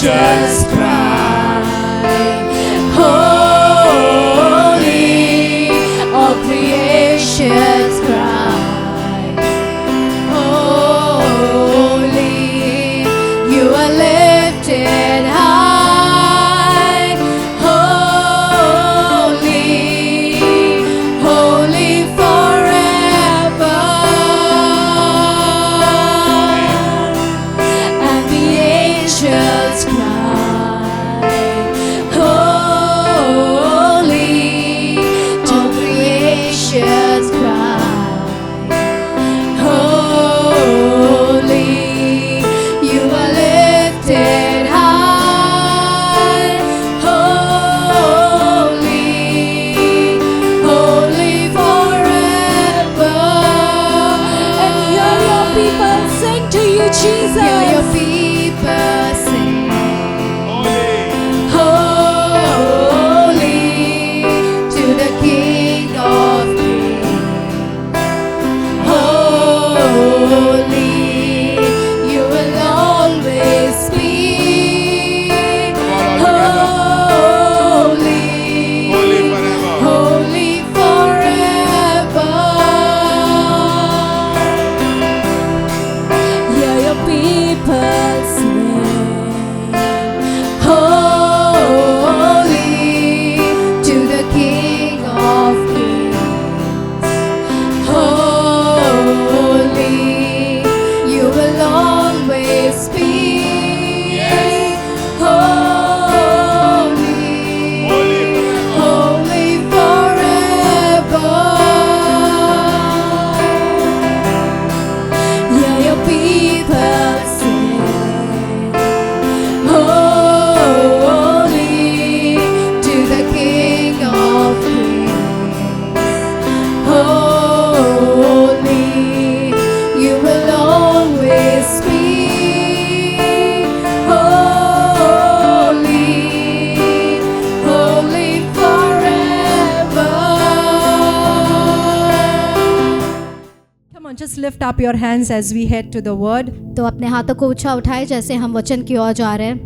angels cry, holy, all creations cry, holy, you are lifted high, holy, holy forever. And the angels cry, holy, all creations cry, holy, you are lifted high, holy, holy forever. And hear your people sing to you, Jesus. Hear your people sing. Holy to the King of Kings. Holy, you will always be. Holy, holy forever. Hear your people sing. Holy to the King of Kings. Holy, you will always be. Holy, holy forever. Hear your people sing. Holy to the King of Kings. Holy, you will always be. Holy, holy forever. Come on, just lift up your hands as we head to the word. तो अपने हाथों को ऊंचा उठाए जैसे हम वचन की ओर जा रहे हैं।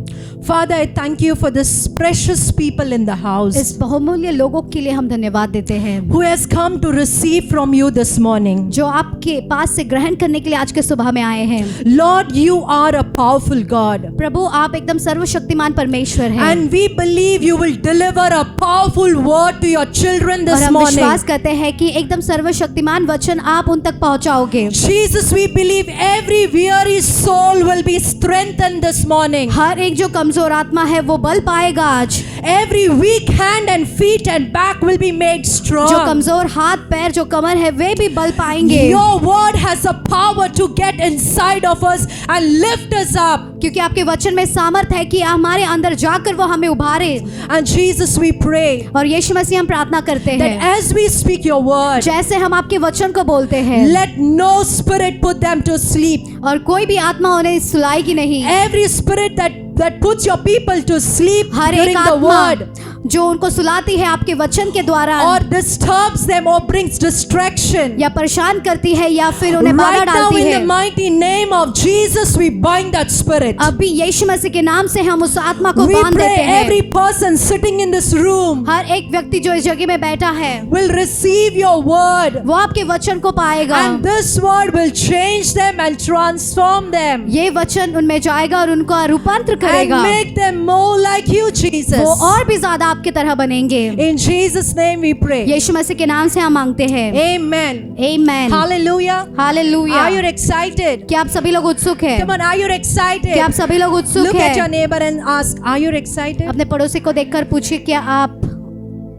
Father, I thank you for this precious people in the इस house बहुमूल्य लोगों के लिए हम धन्यवाद देते हैं who has come to receive from you this morning. जो आपके पास से ग्रहण करने के लिए आज के सुबह में आए हैं। Lord, you are a powerful God, प्रभु आप एकदम सर्वशक्तिमान परमेश्वर हैं and we believe you will deliver a powerful word to your children और this हम morning. विश्वास करते हैं कि एकदम सर्वशक्तिमान वचन आप उन तक पहुंचाओगे। Jesus, we believe every weary soul will be strengthened this morning. हर एक जो कमजोर आत्मा है वो बल पाएगा आज। Every weak hand and feet and back will be made जो strong. कमजोर हाथ पैर जो कमर है वे भी बल पाएंगे Your word has the power to get inside of us and lift us up. क्योंकि आपके वचन में सामर्थ है कि हमारे अंदर जाकर वो हमें उभारे। And Jesus, we pray और यीशु मसीह हम प्रार्थना करते that हैं as we speak your word, जैसे हम आपके वचन को बोलते हैं let no spirit put them to sleep. और कोई भी आत्मा उन्हें सुलाएगी नहीं। Every spirit that puts your people to sleep her during एक the आत्मा word जो उनको सुलाती है आपके वचन के द्वारा or disturbs them or brings distraction, या परेशान करती है या फिर उन्हें बाधा right now डालती in है, the mighty name of Jesus, we bind that spirit. अभी यीशु मसीह के नाम से हम उस आत्मा को We बांध pray देते हैं। every person sitting in this room हर एक व्यक्ति जो इस जगह में बैठा है will receive your word, वो आपके वचन को पाएगा and this word will change them and transform them ये वचन उनमें जाएगा और उनको रूपांतर and करेगा make them more like you, Jesus. वो और भी ज्यादा आपकी तरह बनेंगे। In Jesus' name we pray. यीशु मसीह के नाम से हम मांगते हैं। Amen. आमीन। Hallelujah. Hallelujah. Are you excited? क्या आप सभी लोग उत्सुक हैं? Come on, are you excited? क्या आप सभी लोग उत्सुक Look at your हैं? neighbor and ask, are you excited? अपने पड़ोसी को देखकर पूछिए क्या आप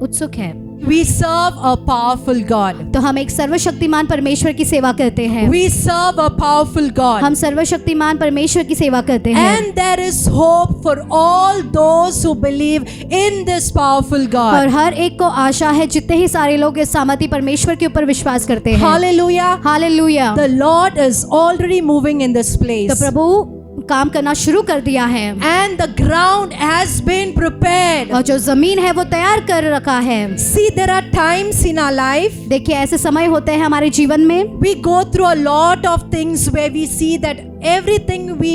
उत्सुक हैं? We serve a powerful God. तो हम एक सर्वशक्तिमान परमेश्वर की सेवा करते हैं। We serve a powerful God. हम सर्वशक्तिमान परमेश्वर की सेवा करते हैं। And there is hope for all those who believe in this powerful और God. हर एक को आशा है जितने ही सारे लोग इस सामर्थी परमेश्वर के ऊपर विश्वास करते हैं। Hallelujah. Hallelujah. The Lord is already moving in this तो place. प्रभु काम करना शुरू कर दिया है And the ground has been prepared. और जो जमीन है वो तैयार कर रखा है। See, there are times in our life देखिए ऐसे समय होते हैं हमारे जीवन में we go through a lot of things where we see that everything we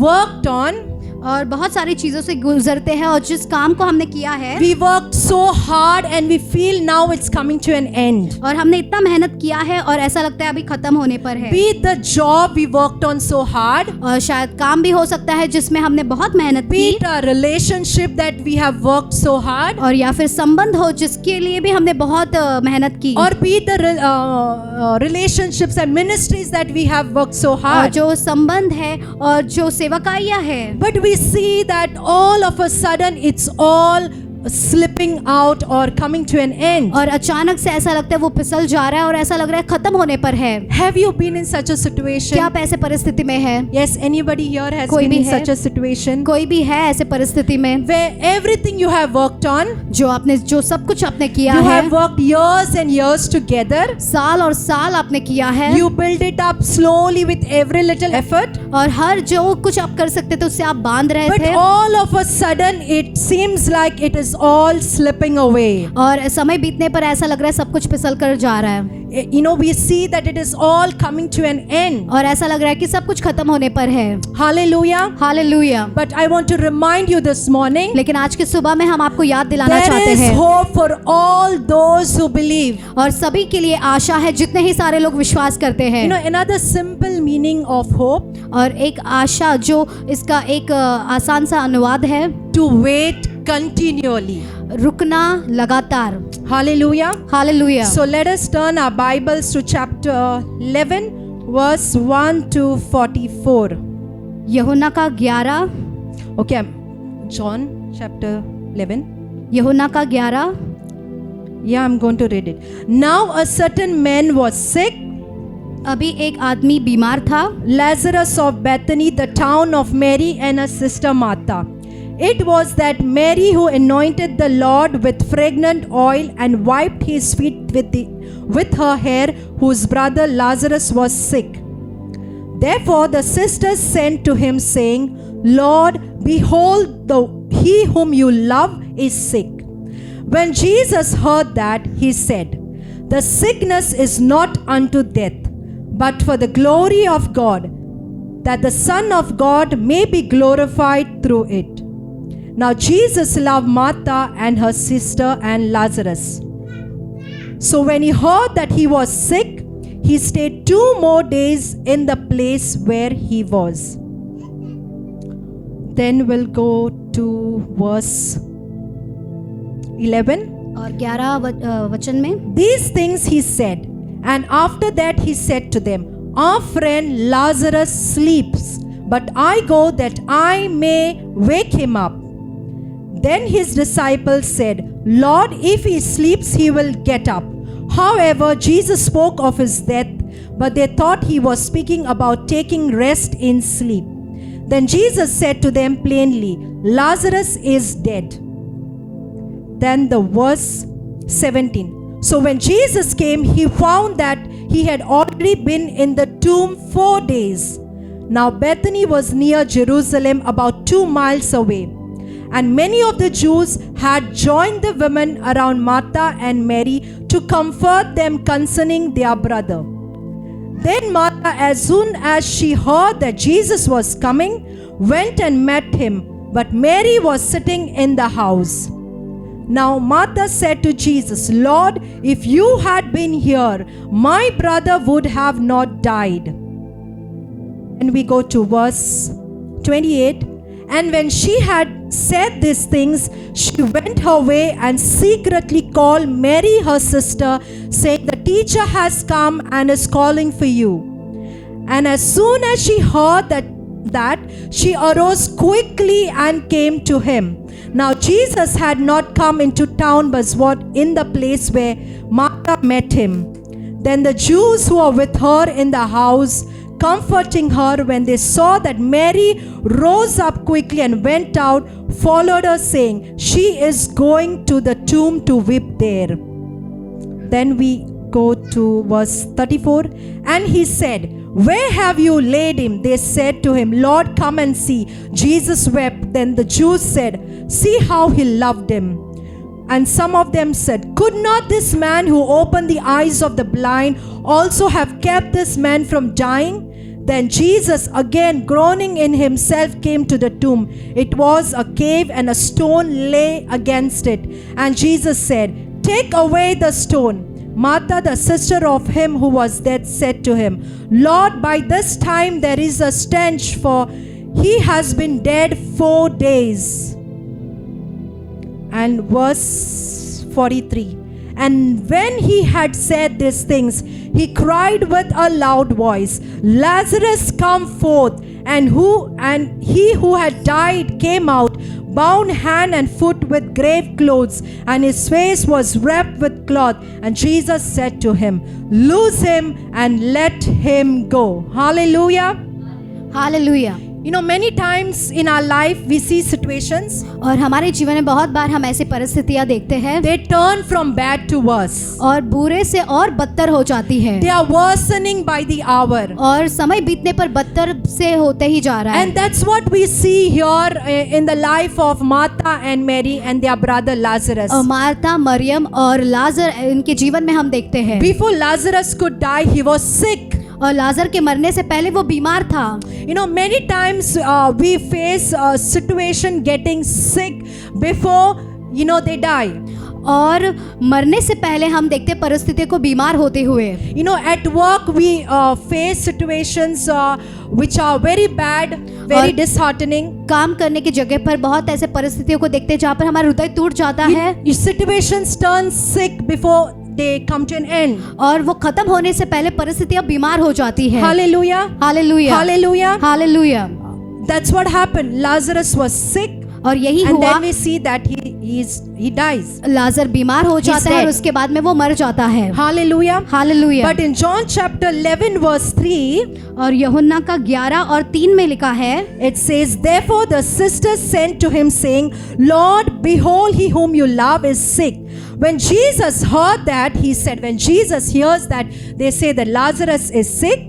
worked on और बहुत सारी चीज़ों से गुजरते हैं, और जिस काम को हमने किया है we worked so hard and we feel now it's coming to an end. और हमने इतना मेहनत किया है और ऐसा लगता है अभी खत्म होने पर है। Be it the job we worked on so hard, और शायद काम भी हो सकता है जिसमें हमने बहुत मेहनत be की, it a relationship that we have worked so hard, और या फिर संबंध हो जिसके लिए भी हमने बहुत मेहनत की, or be it the relationships and ministries that we have worked so और hard. जो संबंध है और जो सेवकाइयाँ है, But we see that all of a sudden it's all slipping out or coming to an end. और अचानक से ऐसा लगता है वो फिसल जा रहा है और ऐसा लग रहा है खत्म होने पर है। Have you been in such a situation? क्या आप ऐसे परिस्थिति में है? Yes, anybody here has कोई been भी in है? such a situation कोई भी है ऐसे परिस्थिति में where everything you have worked on, जो सब कुछ आपने किया you है, have worked years and years together, साल और साल आपने किया है, you build it up slowly with every little effort, और हर जो कुछ आप कर सकते थे उससे आप बांध रहे but थे, all of a sudden it seems like it is all slipping away. और समय बीतने पर ऐसा लग रहा है सब कुछ फिसल कर जा रहा है, You know, we see that it is all coming to an end. और ऐसा लग रहा है कि सब कुछ खत्म होने पर है। Hallelujah. Hallelujah. But I want to remind you this morning, लेकिन आज की सुबह में हम आपको याद दिलाना there चाहते is हैं, hope for all those who believe. और सभी के लिए आशा है जितने ही सारे लोग विश्वास करते हैं। You know, another simple meaning of hope, और एक आशा जो इसका एक आसान सा अनुवाद है, to wait continually. रुकना लगातार। Hallelujah. Hallelujah. So let us turn our Bibles to chapter 11, verse 1 to 44. यूहन्ना का 11, Okay, John chapter 11. यूहन्ना का 11। Yeah, I'm going to read it. Now a certain man was sick, अभी एक आदमी बीमार था, Lazarus of Bethany, the town of Mary and her sister Martha. It was that Mary who anointed the Lord with fragrant oil and wiped his feet with her hair, whose brother Lazarus was sick. Therefore the sisters sent to him, saying, Lord, behold, he whom you love is sick. When Jesus heard that, he said, The sickness is not unto death, but for the glory of God, that the Son of God may be glorified through it. Now Jesus loved Martha and her sister and Lazarus. So when he heard that he was sick, he stayed 2 more days in the place where he was. Then we'll go to verse 11. और 11 वचन में, These things he said, and after that he said to them, Our friend Lazarus sleeps, but I go that I may wake him up. Then his disciples said, Lord, if he sleeps, he will get up. However, Jesus spoke of his death, but they thought he was speaking about taking rest in sleep. Then Jesus said to them plainly, Lazarus is dead. Then the verse 17. So when Jesus came, he found that he had already been in the tomb 4 days. Now Bethany was near Jerusalem, about 2 miles away. And many of the Jews had joined the women around Martha and Mary to comfort them concerning their brother. Then Martha, as soon as she heard that Jesus was coming, went and met him, but Mary was sitting in the house. Now Martha said to Jesus, Lord, if you had been here, my brother would have not died. And we go to verse 28. And when she had said these things, she went her way and secretly called Mary her sister, saying, The teacher has come and is calling for you. And as soon as she heard that she arose quickly and came to him. Now Jesus had not come into town, but was in the place where Martha met him. Then the Jews who were with her in the house, comforting her, when they saw that Mary rose up quickly and went out, followed her, saying, She is going to the tomb to weep there. Then we go to verse 34. And he said, Where have you laid him? They said to him, Lord, come and see. Jesus wept. Then the Jews said, See how he loved him. And some of them said, Could not this man who opened the eyes of the blind also have kept this man from dying? Then Jesus, again groaning in himself, came to the tomb. It was a cave, and a stone lay against it. And Jesus said, "Take away the stone." Martha, the sister of him who was dead, said to him, "Lord, by this time there is a stench, for he has been dead 4 days." And verse 43. And when he had said these things, he cried with a loud voice, "Lazarus, come forth." And he who had died came out, bound hand and foot with grave clothes, and his face was wrapped with cloth. And Jesus said to him, "Loose him and let him go." Hallelujah. Hallelujah. You know, many times in our life we see situations, और हमारे जीवन में बहुत बार हम ऐसी परिस्थितियां देखते हैं, they turn from bad to worse. और बुरे से और बदतर हो जाती है, They are worsening by the hour. और समय बीतने पर बदतर से होते ही जा रहा है। And that's what we see here in the life of Martha and Mary and their brother Lazarus. और मार्था, मरियम और लाजर, इनके जीवन में हम देखते हैं। Before Lazarus could die, he was sick. और लाजर के मरने से पहले वो बीमार था। You know, many times we face a situation getting sick before, you know, they die. और मरने से पहले हम देखते परिस्थिति को बीमार होते हुए। You know, at work we face situations which are very bad, very disheartening. काम करने की जगह पर बहुत ऐसे परिस्थितियों को देखते हैं जहाँ पर हमारा हृदय टूट जाता है। Situations turn sick before they come to an end. और वो खत्म होने से पहले परिस्थितियां बीमार हो जाती है। Hallelujah. Hallelujah, Hallelujah. Hallelujah. That's what happened. Lazarus was sick, और यही and हुआ। then we see that he dies. लाजर बीमार हो जाता है और dead. उसके बाद में वो मर जाता है। Hallelujah. Hallelujah. But in John chapter 11 verse 3, और यूहन्ना का 11 और 3 में लिखा है, it says, "Therefore the sisters sent to him, saying, Lord, behold, he whom you love is sick." When Jesus heard that, he said, when Jesus hears that they say that Lazarus is sick,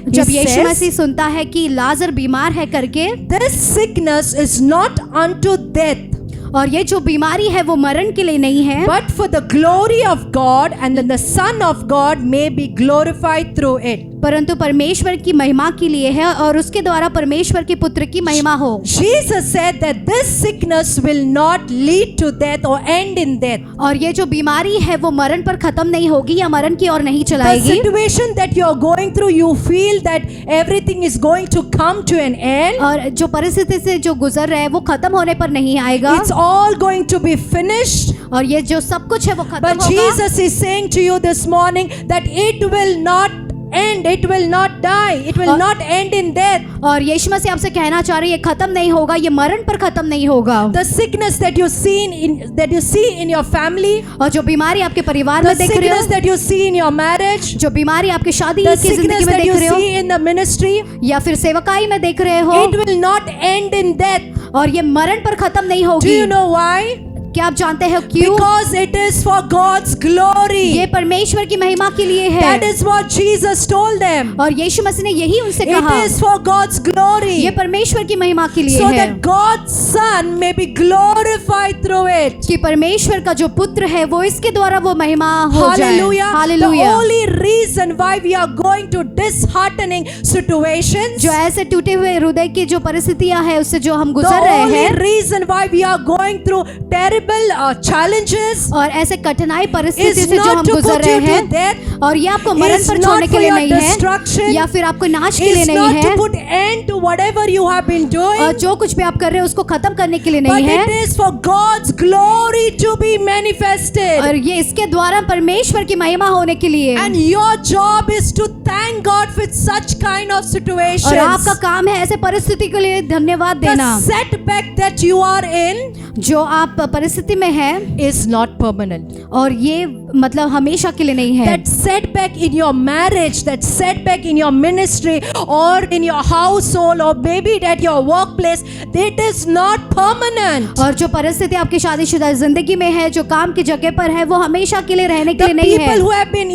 जब he Yeshu says, मसीह सुनता है कि लाजर बीमार है करके, "This sickness is not unto death, और ये जो बीमारी है वो मरण के लिए नहीं है, but for the glory of God, and that the Son of God may be glorified through it." परंतु परमेश्वर की महिमा के लिए है और उसके द्वारा परमेश्वर के पुत्र की महिमा हो। Jesus said that this sickness will not lead to death or end in death. और ये जो बीमारी है वो मरण पर खत्म नहीं होगी या मरण की ओर नहीं The चलाएगी। situation that you are going through, you feel that everything is going to come to an end. और जो परिस्थिति से जो गुजर रहे हैं वो खत्म होने पर नहीं आएगा, It's all going to be finished. और ये जो सब कुछ है वो खत्म But होगा। Jesus is saying to you this morning that it will not end, it will not die, it will not end in death. और यीशु मसीह आपसे कहना चाह रही है, ये खत्म नहीं होगा, ये मरण पर खत्म नहीं होगा। The sickness that you see in your family, और जो बीमारी आपके परिवार the में देख रहे sickness हो, that you see in your marriage, जो बीमारी आपकी शादी the की जिंदगी sickness में that देख you रहे हो, see in the ministry, या फिर सेवकाई में देख रहे हो, it will not end in death. और ये मरण पर खत्म नहीं Do होगी। you know why? क्या आप जानते हो क्यों? Because it is for God's glory. ये परमेश्वर की महिमा के लिए है। That is what Jesus told them. और यीशु मसीह ने यही उनसे It कहा, is for God's glory. ये परमेश्वर की महिमा के लिए So है, that God's Son may be glorified through it. कि परमेश्वर का जो पुत्र है वो इसके द्वारा वो महिमा हो जाए। Hallelujah. The hallelujah. only reason why we are going to disheartening situations, जो ऐसे टूटे हुए हृदय की जो परिस्थितियां हैं उससे जो हम the गुजर रहे only हैं, reason why we are going through terrible challenges और ऐसे कठिनाई परिस्थिति is से जो not हम to गुजर put रहे you to हैं, death, और ये आपको मरण is पर not छोड़ने for के लिए your नहीं है, destruction, या फिर आपको नाश के लिए is नहीं not है, to put end to whatever you have been doing, और जो कुछ भी आप कर रहे हो उसको खत्म करने के लिए but नहीं it है, is for God's glory to be manifested. और ये इसके द्वारा परमेश्वर की महिमा होने के लिए। And your job is to thank God with such kind of situations. और आपका काम है ऐसे परिस्थिति के लिए धन्यवाद देना। The setback that you are in जो आप परिस्थिति में है is not permanent. और ये मतलब हमेशा के लिए नहीं है। That setback in your marriage, that setback in your ministry or in your household or maybe at your workplace, that is not permanent. और जो परिस्थिति आपकी शादीशुदा जिंदगी में है, जो काम की जगह पर है, वो हमेशा के लिए रहने के The लिए नहीं है। people who have been,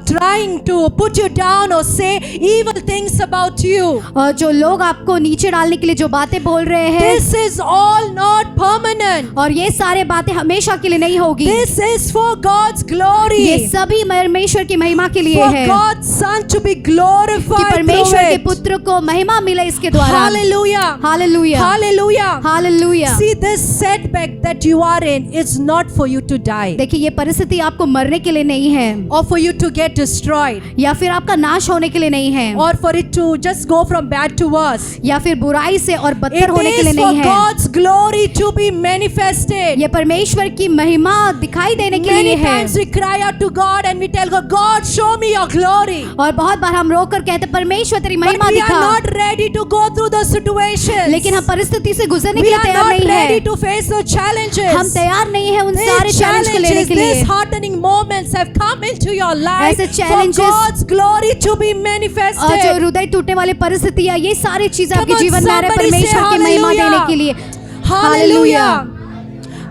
trying to put you down or say evil things about you, और जो लोग आपको नीचे डालने के लिए जो बातें बोल रहे हैं, this is all not permanent. और ये सारे बातें हमेशा के लिए नहीं होगी। This is for God's God's glory. ये सभी परमेश्वर की महिमा के लिए For है, God's Son to be कि glorified परमेश्वर के through it. पुत्र को महिमा मिले इसके द्वारा। Hallelujah. Hallelujah, Hallelujah. Hallelujah. See, this setback that you are in is not for you to die देखिए, ये परिस्थिति आपको मरने के लिए नहीं है, or for you to get destroyed या फिर आपका नाश होने के लिए नहीं है, or for it to just go from bad to worse. या फिर बुराई से और बदतर It होने के लिए is for नहीं है। God's glory to be manifested. ये परमेश्वर की महिमा दिखाई देने के लिए Many है। times we cry out to God and we tell God, God, show me your glory. और बहुत बार हम रोकर कहते परमेश्वर तेरी But महिमा we are दिखा, not ready to go through the situations. लेकिन हम परिस्थिति से गुजरने के We लिए are तैयार not नहीं ready है। to face the challenges. हम तैयार नहीं है उन सारे These चैलेंज को लेने challenges, के लिए। these heartening moments have come into your life ऐसे for challenges- God's glory to be और जो manifested. हृदय टूटने वाली परिस्थितियां, ये सारी चीजें Come आपके on, जीवन में आ रहे हैं somebody say परमेश्वर की महिमा hallelujah. देने के लिए। Hallelujah.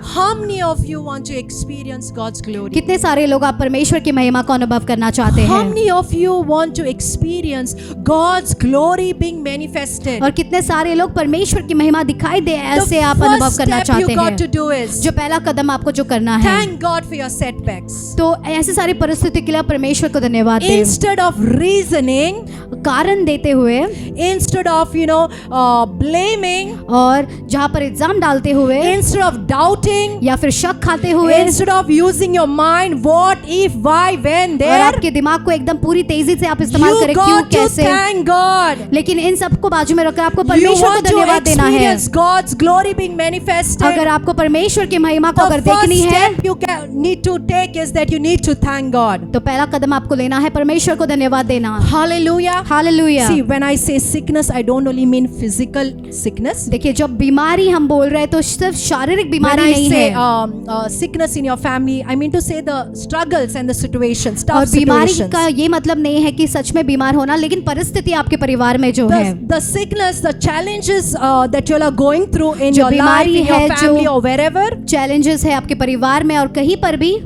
How many of you want to experience God's glory? कितने सारे लोग आप परमेश्वर की महिमा को अनुभव करना चाहते How हैं, many of you want to experience God's glory being manifested? और कितने सारे लोग परमेश्वर की महिमा दिखाई दे, ऐसे The आप अनुभव first करना step you चाहते got to हैं। do is जो पहला कदम आपको जो करना है, thank God for your setbacks. तो ऐसे सारी परिस्थिति के लिए आप परमेश्वर को धन्यवाद दें। Instead of reasoning, कारण देते हुए instead of blaming, और जहाँ पर इल्जाम डालते हुए instead of doubting, या फिर शक खाते हुए, instead of using your mind, what if, why, when, और there, आपके दिमाग को एकदम पूरी तेजी से आप इस्तेमाल you करें क्यों got to कैसे, thank God. लेकिन इन सबको बाजू में रखकर आपको You परमेश्वर को want to धन्यवाद देना है। experience God's glory being manifested. अगर आपको परमेश्वर की महिमा को The अगर first देखनी है, step you need to take is that you need to thank God. तो पहला कदम आपको लेना है परमेश्वर को धन्यवाद देना। Hallelujah. Hallelujah. See, when I say sickness, I don't only mean physical sickness. देखिए, जब बीमारी हम बोल रहे हैं तो सिर्फ शारीरिक When बीमारी I नहीं say है, sickness in your family, I mean to say the struggles and the situations, और tough बीमारी situations. का ये मतलब नहीं है कि सच में बीमार होना, लेकिन परिस्थिति आपके परिवार में जो है, The sickness, the challenges that you all are going through in जो your life, बीमारी in your है, family जो- or wherever, चैलेंजेस है आपके परिवार में और कहीं पर भी,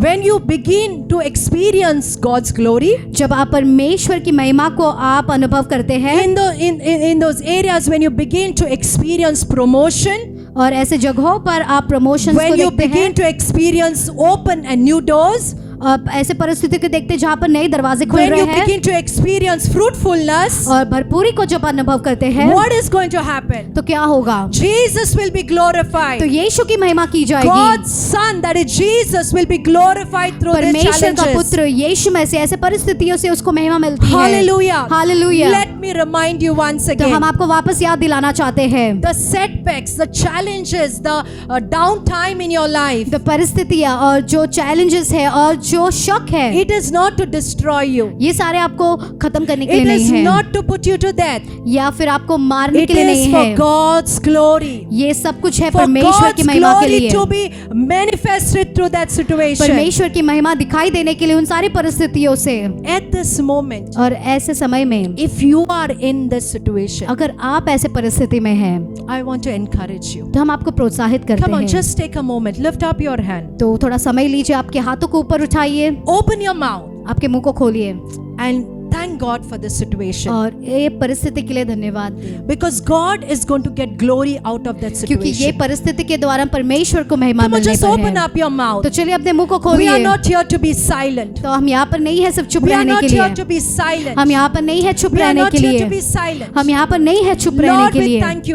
when you begin to experience God's glory, जब आप परमेश्वर की महिमा को आप अनुभव करते हैं, in those areas when you begin to experience promotion, और ऐसे जगहों पर आप प्रमोशन को when you देखते हैं, begin to experience open and new doors, और ऐसे परिस्थिति को देखते हैं जहाँ पर नए दरवाजे खुल when रहे you हैं, begin to experience fruitfulness, और भरपूरी को जब अनुभव करते हैं, what is going to happen? तो क्या होगा? Jesus will be glorified. तो यीशु की महिमा की जाएगी। God's Son, that is Jesus, will be glorified through the परमेश्वर का challenges. पुत्र यीशु में से ऐसे परिस्थितियों से उसको महिमा मिलती है। Hallelujah. Hallelujah. Let me remind you once तो again. हम आपको वापस याद दिलाना चाहते हैं, The setbacks, the challenges, the downtime in your life, तो परिस्थितियां और जो चैलेंजेस है और जो शक है, it is not to destroy you. ये सारे आपको खत्म करने के It लिए is नहीं है, not to put you to death. या फिर आपको मारने It के लिए is नहीं for है। God's glory. ये सब कुछ है For परमेश्वर की God's महिमा के glory लिए, to be manifested through that situation. परमेश्वर की महिमा दिखाई देने के लिए उन सारी परिस्थितियों से। At this moment, और ऐसे समय में if you are in this situation, अगर आप ऐसे परिस्थिति में हैं, I want to encourage you. तो हम आपको प्रोत्साहित करते Come on, हैं। just take a moment. Lift up your hand. तो थोड़ा समय लीजिए, आपके हाथों को ऊपर उठाइए, Open your mouth आपके मुंह को खोलिए, and thank God for this situation. और ये परिस्थिति के लिए धन्यवाद दें, Because God is going to get glory out of that क्योंकि ये situation. परिस्थिति के द्वारा परमेश्वर को महिमा Come on, मिलने just पर open है। up your mouth. तो चलिए अपने मुंह को We are खोलिए। not here to be silent. तो हम यहाँ पर नहीं है सिर्फ चुप We are रहने not के here लिए, to be silent. हम यहाँ पर नहीं है चुप We are रहने not के here to be लिए, silent. हम यहाँ पर नहीं है चुप रहने Lord, के we लिए। thank you.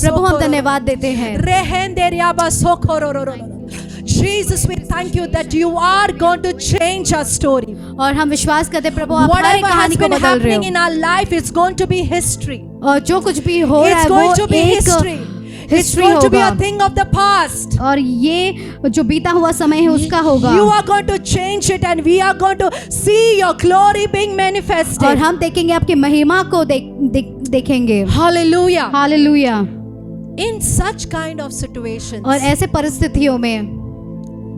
प्रभु हम धन्यवाद देते हैं, Jesus, we thank you that you are going to change our story. और हम विश्वास करते हैं प्रभु आप हमारी Whatever has कहानी को been बदल रहे happening in हो, our life is going to be history. और जो कुछ भी हो रहा It's है going to वो be history. एक It's history going to be होगा, a thing of the past. और ये जो बीता हुआ समय है उसका होगा, You are going to change it and we are going to see your glory being और manifested. हम देखेंगे आपकी महिमा को देखेंगे। Hallelujah. Hallelujah. In such kind of situations, और ऐसे परिस्थितियों में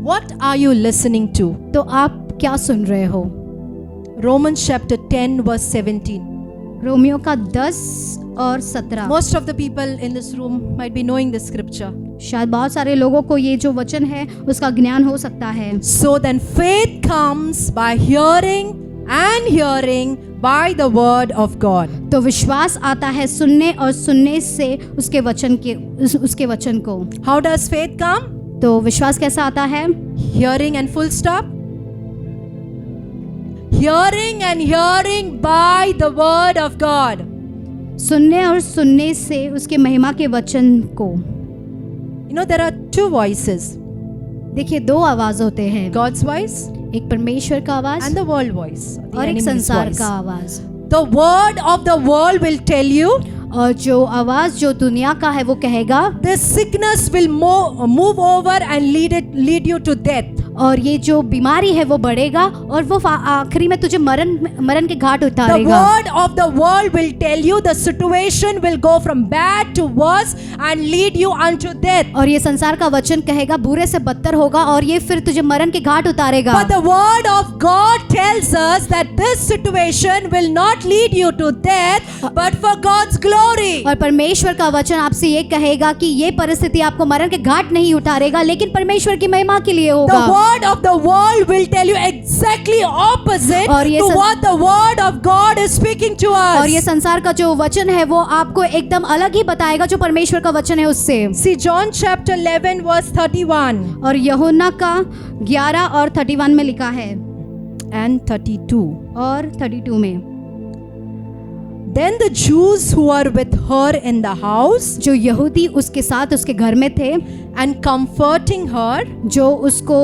what are you listening to? तो आप क्या सुन रहे हो? Romans chapter 10 verse 17. रोमियो का 10 और 17। Most of the people in this room might be knowing this scripture. शायद बहुत सारे लोगों को ये जो वचन है उसका ज्ञान हो सकता है। So then faith comes by hearing and hearing by the word of God. तो विश्वास आता है सुनने और सुनने से उसके वचन को। How does faith come? तो विश्वास कैसा आता है? Hearing and full stop. Hearing and hearing by the word of God. सुनने और सुनने से उसके महिमा के वचन को। You know, there are two voices. देखिए, दो आवाज होते हैं, God's voice एक परमेश्वर का आवाज and the world voice. The और एक enemy's संसार voice. का आवाज। The word of the world will tell you और जो आवाज जो दुनिया का है वो कहेगा this sickness will move over and lead you to death. और ये जो बीमारी है वो बढ़ेगा और वो आखिरी में तुझे मरण के घाट The उतारेगा। word of the world will tell you the situation will go from bad to worse and lead you unto death. और ये संसार का वचन कहेगा बुरे से बदतर होगा और ये फिर तुझे मरण के घाट उतारेगा। But the word of God tells us that this situation will not lead you to death but for God's glory. और परमेश्वर का वचन आपसे ये कहेगा कि ये परिस्थिति आपको मरण के घाट नहीं उतारेगा लेकिन परमेश्वर की महिमा के लिए The होगा। word of the world will tell you exactly opposite और ये to what the word of God is speaking to us. और ये संसार का जो वचन है वो आपको एकदम अलग ही बताएगा जो परमेश्वर का वचन है उससे। See John chapter 11 verse 31 और यूहन्ना का 11 और 31 में लिखा है and 32. और 32 में। Then the Jews who are with her in the house जो यहूदी उसके साथ उसके घर में थे and comforting her, जो उसको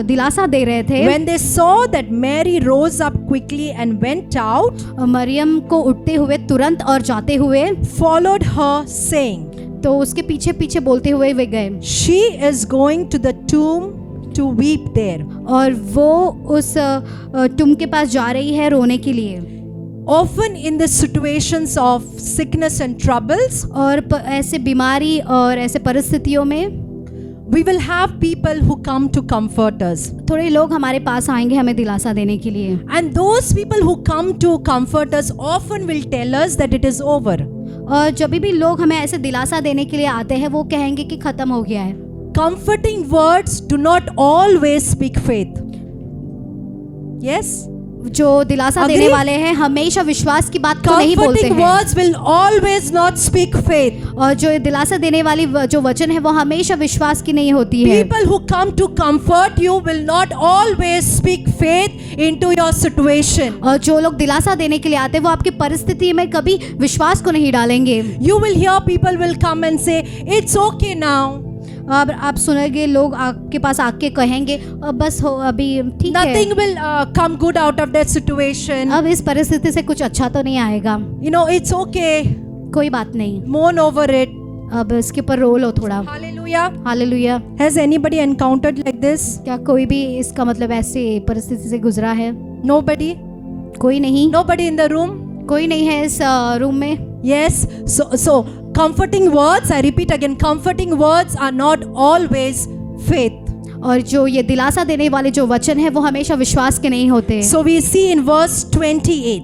दिलासा दे रहे थे, when they saw that Mary rose up quickly and went out, Maryam को उठते हुए तुरंत और जाते हुए followed her saying, तो उसके पीछे पीछे बोलते हुए वे गए। she is going to the tomb to weep there. और वो उस टुम के पास जा रही है रोने के लिए। Often in the situations of sickness and troubles, और ऐसे बीमारी और ऐसे परिस्थितियों में we will have people who come to comfort us. थोड़े लोग हमारे पास आएंगे हमें दिलासा देने के लिए। And those people who come to comfort us often will tell us that it is over. और जब भी लोग हमें ऐसे दिलासा देने के लिए आते हैं वो कहेंगे कि खत्म हो गया है। Comforting words do not always speak faith. Yes? जो दिलासा Agree? देने वाले हैं हमेशा विश्वास की बात को नहीं बोलते Comforting हैं। words will always not speak faith. और जो दिलासा देने वाली जो वचन है वो हमेशा विश्वास की नहीं होती है। People who come to comfort you will not always speak faith into your situation. और जो लोग दिलासा देने के लिए आते हैं वो आपकी परिस्थिति में कभी विश्वास को नहीं डालेंगे। You will hear people will come and say, it's okay now. अब आप सुनेंगे लोग आपके पास आके कहेंगे अब बस हो अभी ठीक है। Nothing will come good out of that situation. अब इस परिस्थिति से कुछ अच्छा तो नहीं आएगा। You know, it's okay. कोई बात नहीं, Mourn over it. अब इसके ऊपर रो लो थोड़ा। Hallelujah. Hallelujah. Has anybody encountered like this? क्या कोई भी इसका मतलब ऐसे परिस्थिति से गुजरा है? Nobody? कोई नहीं। Nobody in the room? कोई नहीं है इस रूम में। Yes. So comforting words, I repeat again, comforting words are not always faith. और जो ये दिलासा देने वाले जो वचन है वो हमेशा विश्वास के नहीं होते। So we see in verse 28.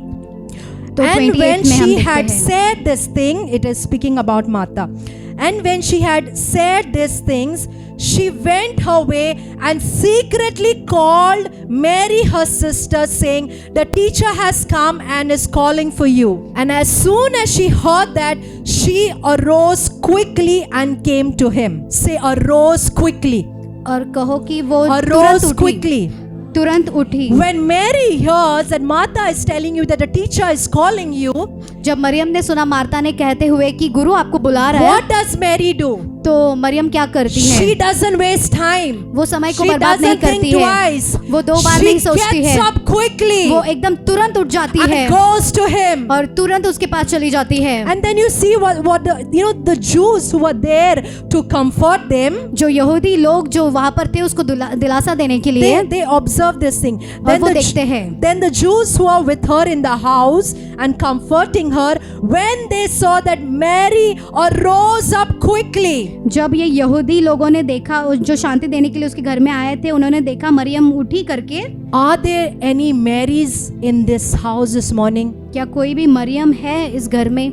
तो And 28 when में हम she देखते had हैं। said this thing, it is speaking about Martha. And when she had said these things, she went her way and secretly called Mary her sister, saying, the teacher has come and is calling for you. And as soon as she heard that, she arose quickly and came to him. Say, arose quickly. और कहो कि वो Arose quickly. तुरंत उठी। When Mary hears that Martha is telling you that a teacher is calling you, जब मरियम ने सुना Marta ने कहते हुए कि गुरु आपको बुला रहा है, what does Mary do? तो मरियम क्या करती है? She doesn't waste time. वो समय को She बर्बाद नहीं doesn't think करती है। twice. वो दो बार नहीं सोचती She है। gets up quickly वो एकदम तुरंत उठ जाती है and goes to him. और तुरंत उसके पास चली जाती है। And then you see what the Jews who were there to comfort them, जो यहूदी लोग जो वहाँ पर थे उसको दिलासा देने के लिए they observe this thing. और वो देखते हैं। Then the Jews who are with her in the house and comforting her, when they saw that Mary arose up quickly. जब ये यहूदी लोगों ने देखा जो शांति देने के लिए उसके घर में आए थे उन्होंने देखा मरियम उठी करके। Are there any Marys in this house this morning? क्या कोई भी मरियम है इस घर में?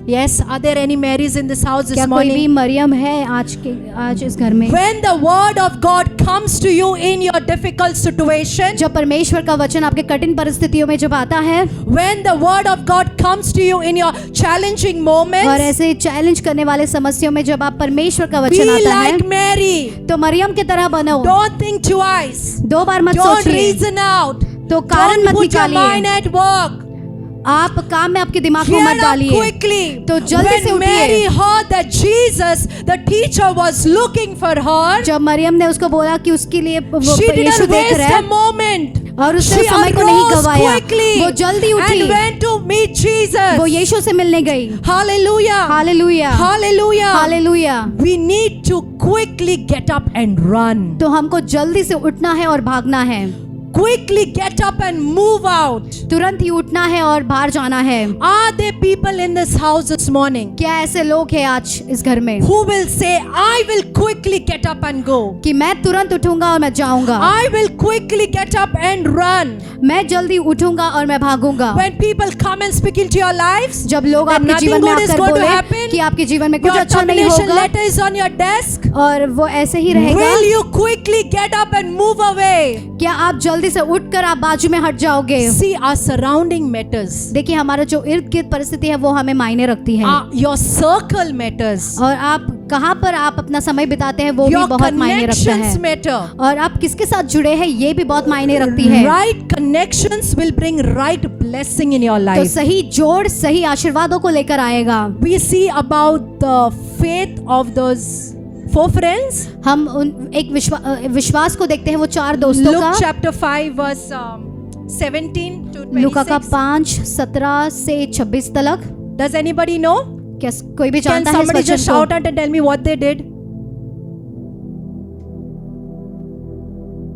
Yes, are there any Marys in this house this क्या कोई भी morning? मरियम है आज इस घर में? When the word of God comes to you in your difficult situation, जब परमेश्वर का वचन आपके कठिन परिस्थितियों में जब आता है, when the word of God comes to you in your challenging और moments, ऐसे चैलेंज करने वाले समस्याओं में जब आप परमेश्वर का be वचन आता है, like Mary. तो मरियम की तरह बनो। Don't think twice. दो बार मत Don't सोचिए, reason out. तो कारण Don't मत put your mind निकालिए। at work. आप काम में आपके दिमाग को मत Get up डालिए। quickly. तो जल्दी से When Mary उठिए। heard that Jesus, the teacher, was looking for her, जब मरियम ने उसको बोला कि उसके लिए वो she यीशु didn't देख waste रहा a है, moment. और उसने She समय को नहीं arose गवाया, quickly वो जल्दी उठी, and went to meet Jesus. वो यीशु से मिलने गई। Hallelujah. Hallelujah, Hallelujah. Hallelujah. We need to quickly get up and run. तो हमको जल्दी से उठना है और भागना है, Quickly get up and move out. तुरंत ही उठना है और बाहर जाना है। Are there people in this house this morning क्या ऐसे लोग हैं आज इस घर में who will say, I will quickly get up and go? कि मैं तुरंत उठूंगा और मैं जाऊंगा, I will quickly get up and run. मैं जल्दी उठूंगा और मैं भागूंगा? When people come and speak into your lives, जब लोग that आपके nothing जीवन में good is आकर going to बोले happen, कि आपके जीवन में कुछ your अच्छा नहीं termination होगा letter is on your desk, और वो ऐसे ही रहेगा, will you quickly get up and move away? क्या आप जल्दी से उठकर आप बाजू में हट जाओगे? See, our surrounding matters. देखिए, हमारा जो इर्द गिर्द परिस्थिति है वो हमें मायने रखती है, Your circle matters. और आप कहाँ पर आप अपना समय बिताते हैं वो भी Your बहुत मायने रखता connections है, matter. और आप किसके साथ जुड़े हैं ये भी बहुत मायने रखती है। Right connections will bring right blessing in your तो life. सही जोड़ सही आशीर्वादों को लेकर आएगा। We see about the faith of those 4 friends. हम एक विश्वास को देखते हैं वो 4 दोस्तों का। Luke chapter 5 verse 17 to 26. लूका का 5:17 से 26 तक। Does anybody know? क्या कोई भी Can जानता है इस somebody just वचन shout को? out and tell me what they did?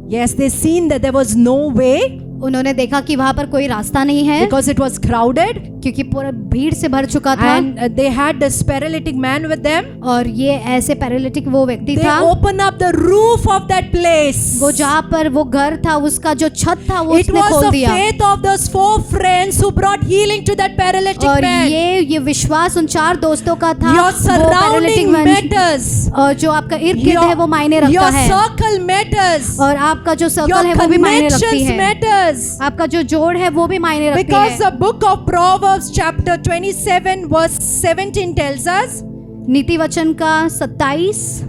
Yes, they seen that there was no way उन्होंने देखा कि वहां पर कोई रास्ता नहीं है because it was crowded क्योंकि पूरा भीड़ से भर चुका था, and they had this paralytic man with them. और ये ऐसे पैरालिटिक वो व्यक्ति They था, opened up the roof of that place. वो जहाँ पर वो घर था उसका जो छत था वो It उसने was खोल the दिया, faith of those 4 friends who brought healing to that paralytic और man. ये विश्वास उन 4 दोस्तों का था। Your वो surrounding पैरालिटिक matters. और जो आपका इर्द गिर्द है वो मायने रखता Your है, circle matters. और आपका जो सर्कल Your है वो भी मायने रखती connections है, matters. आपका जो जोड़ है वो भी मायने रखती Because है। the book of Proverbs chapter 27 verse 17 tells us, नीति वचन का 27,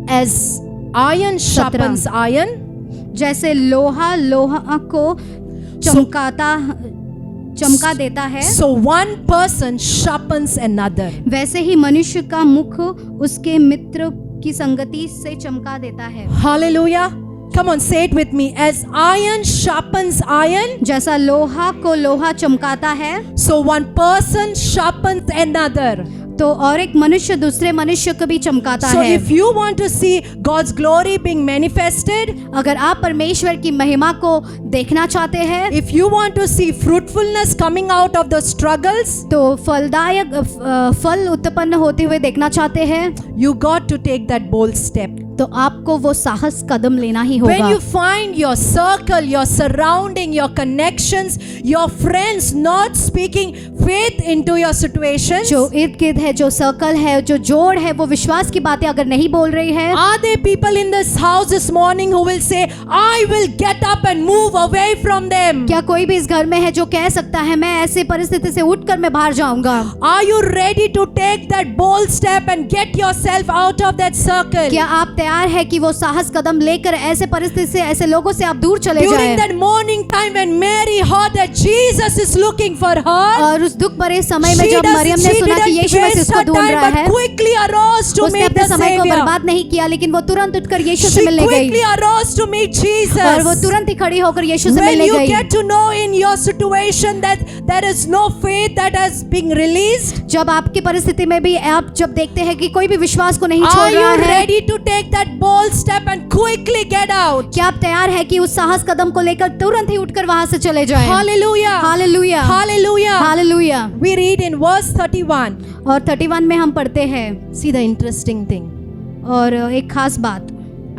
as iron sharpens iron, जैसे लोहा लोहा को चमका देता है, so one person sharpens another. वैसे ही मनुष्य का मुख उसके मित्र की संगति से चमका देता है। Hallelujah. Come on, say it with me. As iron sharpens iron, जैसा लोहा को लोहा चमकाता है, so one person sharpens another. तो और एक मनुष्य दूसरे मनुष्य को भी चमकाता So है। if you want to see God's glory being manifested, अगर आप परमेश्वर की महिमा को देखना चाहते हैं, if you want to see fruitfulness coming out of the struggles, तो फलदायक फल उत्पन्न होते हुए देखना चाहते हैं, you got to take that bold step. तो आपको वो साहस कदम लेना ही When होगा। you find your circle, your surrounding, your connections, your friends not speaking faith into your situations, जो इर्द गिर्द है, जो सर्कल है, जो जोड़ है, वो विश्वास की बातें अगर नहीं बोल रही है, are there people in this house this morning who will say, I will get up and move away from them? क्या कोई भी इस घर में है जो कह सकता है मैं ऐसी परिस्थिति से उठकर मैं बाहर जाऊंगा? Are you ready to take that bold step and get yourself out of that circle? क्या आप तैयार है कि वो साहस कदम लेकर ऐसे परिस्थिति से, ऐसे लोगों से आप दूर चले During जाएं? that morning time when Mary heard that Jesus is looking for her, और उस दुख भरे समय में she जब मरियम ने सुना कि didn't यीशु मसीह waste उसको her ढूंढ time रहा है, but quickly arose to उसने meet अपने the समय को Savior. बर्बाद नहीं किया, लेकिन वो तुरंत उठकर यीशु से She मिलने गई, quickly arose to meet Jesus. और वो तुरंत ही खड़ी होकर यीशु से When मिलने you गई। get to know in your situation that there is no faith that has been released, जब आपकी परिस्थिति में भी आप जब देखते हैं कि कोई भी विश्वास को नहीं are छोड़ रहा you है, ready to take that bold step and quickly get out? क्या आप तैयार है कि उस साहस कदम को लेकर तुरंत ही उठकर वहां से चले जाएं? Hallelujah. Hallelujah, Hallelujah. Hallelujah. We read in verse 31. और 31 में हम पढ़ते हैं, See the interesting thing. और एक खास बात,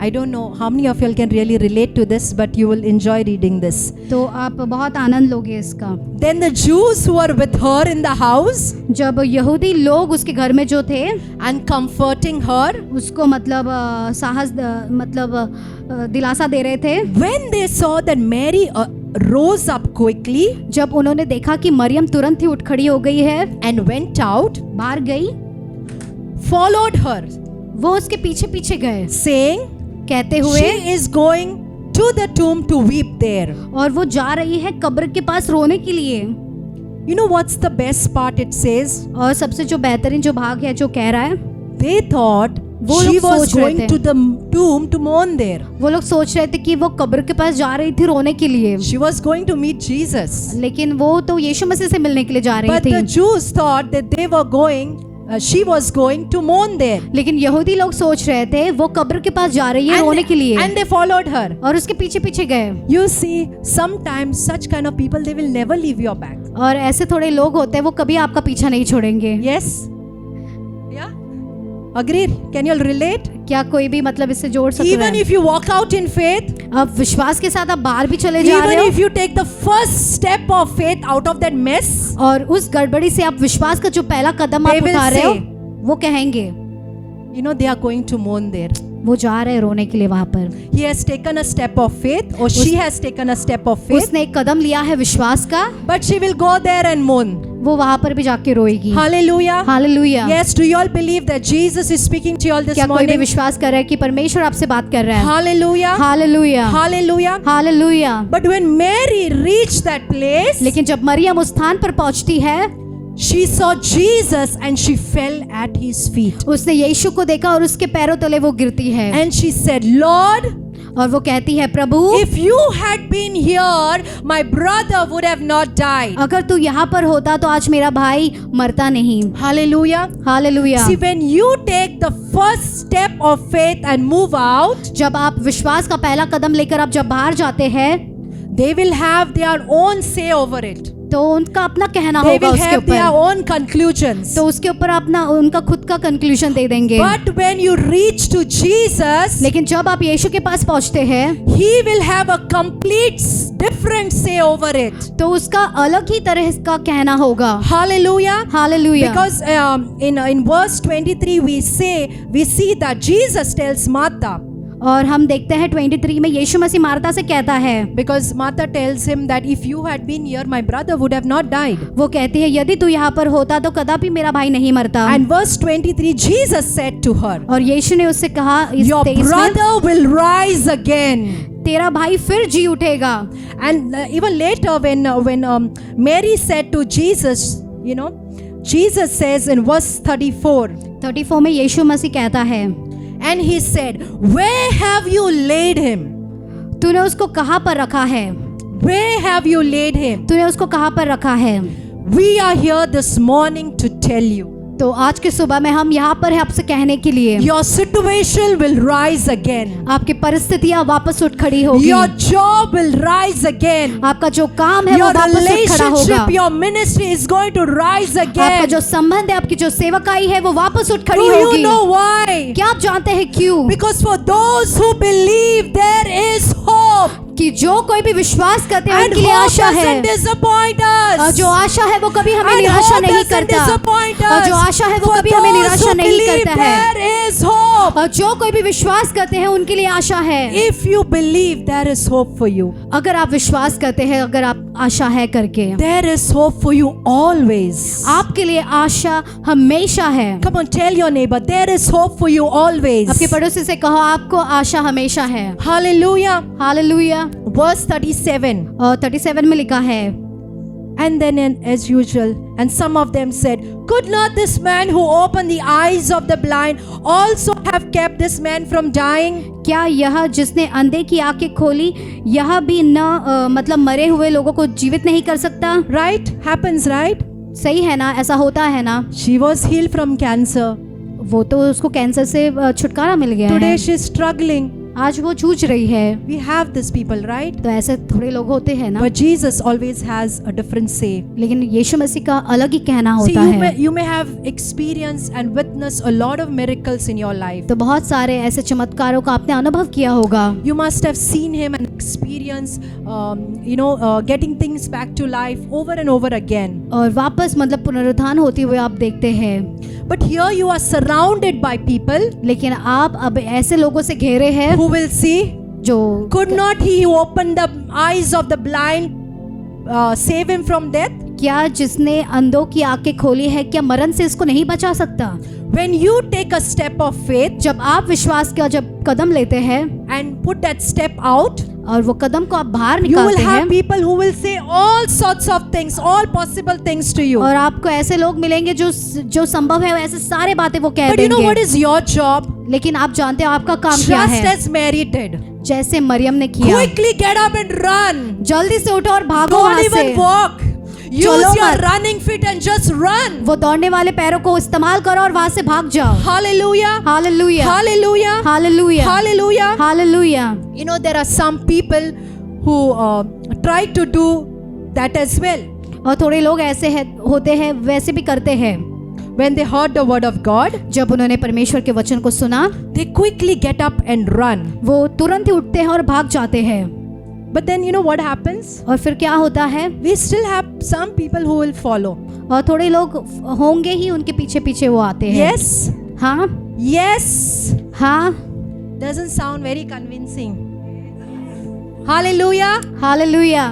I don't know how many of you all can really relate to this, but you will enjoy reading this. तो आप बहुत आनंद लोगे इसका। Then the Jews who were with her in the house जब यहूदी लोग उसके घर में जो थे, and comforting her, उसको मतलब साहस मतलब दिलासा दे रहे थे, when they saw that Mary rose up quickly जब उन्होंने देखा कि मरियम तुरंत ही उठ खड़ी हो गई है, and went out, बाहर गई, followed her, वो उसके पीछे पीछे गए, saying, कहते हुए she is going to the tomb to weep there. और वो जा रही है कब्र के पास रोने के लिए। You know what's the best part? It says और सबसे जो बेहतरीन जो भाग है जो कह रहा है, they thought वो she लोग was सोच रहे going थे। to the tomb to mourn there. वो लोग सोच रहे थे कि वो कब्र के पास जा रही थी रोने के लिए, She was going to meet Jesus. लेकिन वो तो यीशु मसीह से मिलने के लिए जा रही But the थी। Jews thought that they were going, she was going to mourn there. लेकिन यहूदी लोग सोच रहे थे वो कब्र के पास जा रही है रोने के लिए, And they followed her. और उसके पीछे पीछे गए। You see, sometimes such kind of people, they will never leave your back. और ऐसे थोड़े लोग होते हैं वो कभी आपका पीछा नहीं छोड़ेंगे। Yes? Yeah? Agreed? Can you all relate? क्या कोई भी मतलब इससे जोड़ सकता Even है? if you walk out in faith, अब विश्वास के साथ आप बाहर भी चले जा रहे even हो, if you take the first step of faith out of that mess, और उस गड़बड़ी से आप विश्वास का जो पहला कदम They आप will उठा रहे हो, say, वो कहेंगे you know, they are going to mourn there. वो जा रहे हैं रोने के लिए वहां पर। He has taken a step of faith, or she has taken a step of faith, उसने एक कदम लिया है विश्वास का, but she will go there and mourn. वो वहां पर भी जाके रोएगी। Hallelujah. Hallelujah. Yes, do you all believe that Jesus is speaking to you all this क्या कोई भी morning? विश्वास कर रहा है कि परमेश्वर आपसे बात कर रहा है? Hallelujah. Hallelujah, Hallelujah. Hallelujah. But when Mary reached that place, लेकिन जब मरियम उस स्थान पर पहुंचती है, she saw Jesus and she fell at his feet. उसने यीशु को देखा और उसके पैरों तले वो गिरती है, And she said, Lord, और वो कहती है, प्रभु if you had been here, my brother would have not died. अगर तू यहाँ पर होता तो आज मेरा भाई मरता नहीं। Hallelujah. Hallelujah. See, when you take the first step of faith and move out, जब आप विश्वास का पहला कदम लेकर आप जब बाहर जाते हैं, they will have their own say over it. तो उनका अपना कहना They होगा will उसके have their ऊपर, own conclusions. तो उसके ऊपर अपना उनका खुद का कंक्लूजन दे देंगे। But when you reach to Jesus, लेकिन जब आप यीशु के पास पहुंचते हैं, He will have a complete different say over it. तो उसका अलग ही तरह का कहना होगा। Hallelujah. Hallelujah. Because in verse 23 we see that Jesus tells Martha, और हम देखते हैं 23 में यीशु मसीह मार्था से कहता है, because Martha tells him that if you had been here, my brother would have not died. वो कहती है यदि तू यहाँ पर होता तो कदापि मेरा भाई नहीं मरता। And verse 23, Jesus said to her, और यीशु ने उससे कहा इस your 23 में, brother will rise again. तेरा भाई फिर जी उठेगा। And even later when Mary said to Jesus, you know, Jesus says in verse 34 में यीशु मसीह कहता है, and he said, where have you laid him? तूने उसको कहाँ पर रखा है? Where have you laid him? तूने उसको कहाँ पर रखा है? We are here this morning to tell you, तो आज के सुबह में हम यहाँ पर हैं आपसे कहने के लिए, your situation will rise again. आपकी परिस्थितियाँ वापस उठ खड़ी होगी, Your job will rise again. आपका जो काम है वो Your वापस उठ खड़ा होगा, relationship, your ministry is going to rise आपका again. जो संबंध है, आपकी जो सेवकाई है वो वापस उठ Do खड़ी you होगी। know why? क्या आप जानते हैं क्यों? Because for those who believe, there is hope. कि जो कोई भी विश्वास करते हैं And उनके लिए hope आशा है, doesn't disappoint और us. जो आशा है वो कभी हमें And निराशा hope नहीं doesn't करता, disappoint और जो us. आशा है वो For कभी हमें those निराशा who नहीं believe, करता है, there is hope. और जो कोई भी विश्वास करते हैं उनके लिए आशा है। If you believe, there is hope for you. अगर आप विश्वास करते हैं, अगर आप आशा है करके, There is hope for you always. आपके लिए आशा हमेशा है। Come on, tell your neighbor, there is hope for you always. आपके पड़ोसी से कहो आपको आशा हमेशा है। Hallelujah. हालेलुया। Verse 37. और 37 में लिखा है, And then as usual, and some of them said, could not this man who opened the eyes of the blind also have kept this man from dying? क्या यह जिसने अंधे की आंखें खोली यह भी न मतलब मरे हुए लोगों को जीवित नहीं कर सकता? Right? Happens, right? सही है ना, ऐसा होता है ना। She was healed from cancer. वो तो उसको कैंसर से छुटकारा मिल गया Today है। she is struggling. आज वो जूझ रही है। We have these people, right? तो ऐसे थोड़े लोग होते हैं ना, But Jesus always has a different say. लेकिन यीशु मसीह का अलग ही कहना See, होता है। you may have experienced and witnessed a lot of miracles in your life. तो बहुत सारे ऐसे चमत्कारों का आपने अनुभव किया होगा। You must have seen him and experienced, getting things back to life over and over again. और वापस मतलब पुनरुत्थान होते हुए आप देखते हैं। But here you are surrounded by people लेकिन आप अब ऐसे लोगों से घेरे हैं who will see. जो Could not he who opened the eyes of the blind save him from death? क्या जिसने अंधों की आंखें खोली है, क्या मरण से इसको नहीं बचा सकता? When you take a step of faith जब आप विश्वास का जब कदम लेते हैं and put that step out, और वो कदम को आप बाहर you will निकालते have हैं, people who will say all sorts of things, all possible things to you. और आपको ऐसे लोग मिलेंगे जो संभव है ऐसे सारे बातें वो कह But you know what देंगे। is your job? लेकिन आप जानते हो आपका काम क्या Just है? as Mary did. जैसे मरियम ने किया, Quickly get up and run. जल्दी से उठो और भागो Don't वहां even से। walk. Use चलो your मत। running feet and just run. वो दौड़ने वाले पैरों को इस्तेमाल करो और वहां से भाग जाओ। Hallelujah. Hallelujah, Hallelujah. Hallelujah, Hallelujah. Hallelujah. You know, there are some people who try to do that as well. और थोड़े लोग ऐसे होते हैं, वैसे भी करते हैं। When they heard the word of God, जब उन्होंने परमेश्वर के वचन को सुना, they quickly get up and run. वो तुरंत ही उठते हैं और भाग जाते हैं। But then you know what happens? और फिर क्या होता है? We still have some people who will follow. और थोड़े लोग होंगे ही उनके पीछे पीछे वो आते हैं। Yes. हाँ, Yes. हाँ, Doesn't sound very convincing. Hallelujah. Hallelujah.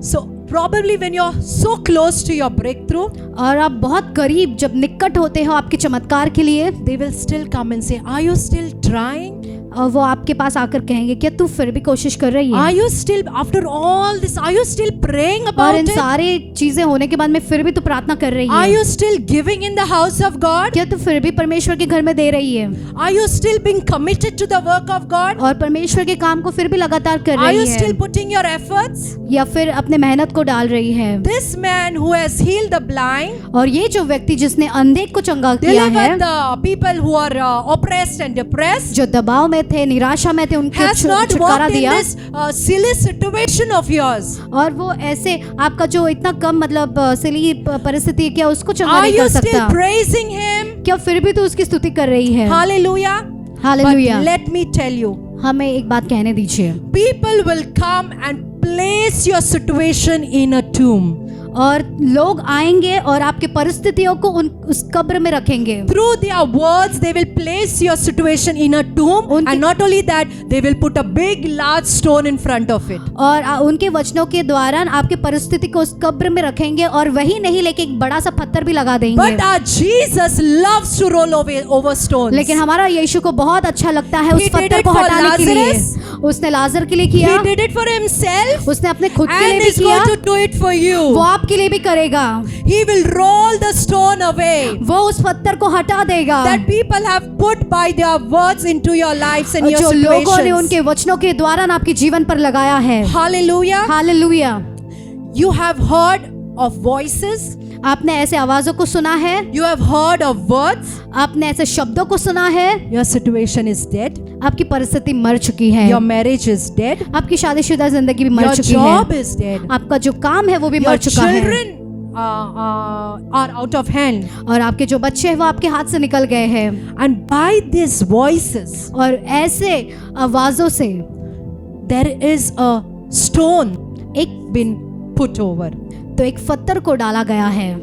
So probably when you're so close to your breakthrough, और आप बहुत करीब जब निकट होते हो आपके चमत्कार के लिए, they will still come and say, are you still trying? और वो आपके पास आकर कहेंगे क्या तू फिर भी कोशिश कर रही Are है? you still, after all this, are you still praying और about इन it? सारे चीजें होने के बाद में फिर भी तू प्रार्थना कर रही Are है? you still giving in the house of God? क्या तू फिर भी परमेश्वर के घर में दे रही है? Are you still being committed to the work of God? और परमेश्वर के काम को फिर भी लगातार कर Are you रही still है? putting your efforts? या फिर अपने मेहनत को डाल रही है? This man who has healed the blind, और ये जो व्यक्ति जिसने अंधे को चंगा किया है, delivered the people who are oppressed and depressed, जो दबाव में थे, निराशा में थे, उनको has not छुटकारा walked in दिया। this silly situation of yours. और वो ऐसे आपका जो इतना कम मतलब सिली परिस्थिति है, क्या उसको चंगा Are नहीं you कर still सकता? praising him? क्या फिर भी तो उसकी स्तुति कर रही है? Hallelujah. Hallelujah. But let me tell you, हमें एक बात कहने दीजिए, people will come and place your situation in a tomb. और लोग आएंगे और आपके परिस्थितियों को उस कब्र में रखेंगे। Through their words, they will place your situation in a tomb, and not only that, they will put a big, large stone in front of it. और उनके वचनों के द्वारा आपके परिस्थिति को उस कब्र में रखेंगे, और वही नहीं लेके एक बड़ा सा पत्थर भी लगा देंगे। But our Jesus loves to roll over stones. लेकिन हमारा यीशु को बहुत अच्छा लगता है उस He did पत्थर it को for हटाने के लिए। Lazarus. उसने लाजर के लिए He किया, did it for himself, उसने अपने खुद के लिए and भी is किया, going to do it for you. वो आपके लिए भी करेगा। He will roll the stone away वो उस पत्थर को हटा देगा that people have put by their words into your lives and your जो लोगों ने situations. उनके वचनों के द्वारा ना आपके जीवन पर लगाया है। Hallelujah. Hallelujah. You have heard of voices. आपने ऐसे आवाजों को सुना है, You have heard of words. आपने ऐसे शब्दों को सुना है। Your situation is dead. आपकी परिस्थिति मर चुकी है, Your marriage is dead. आपकी शादीशुदा जिंदगी भी मर Your चुकी job है, is dead. आपका जो काम है वो भी Your मर चुका है, children are out of hand. और आपके जो बच्चे हैं वो आपके हाथ से निकल गए हैं। And by these voices, और ऐसे आवाजों से there is a stone एक been put over. तो एक पत्थर को डाला गया है।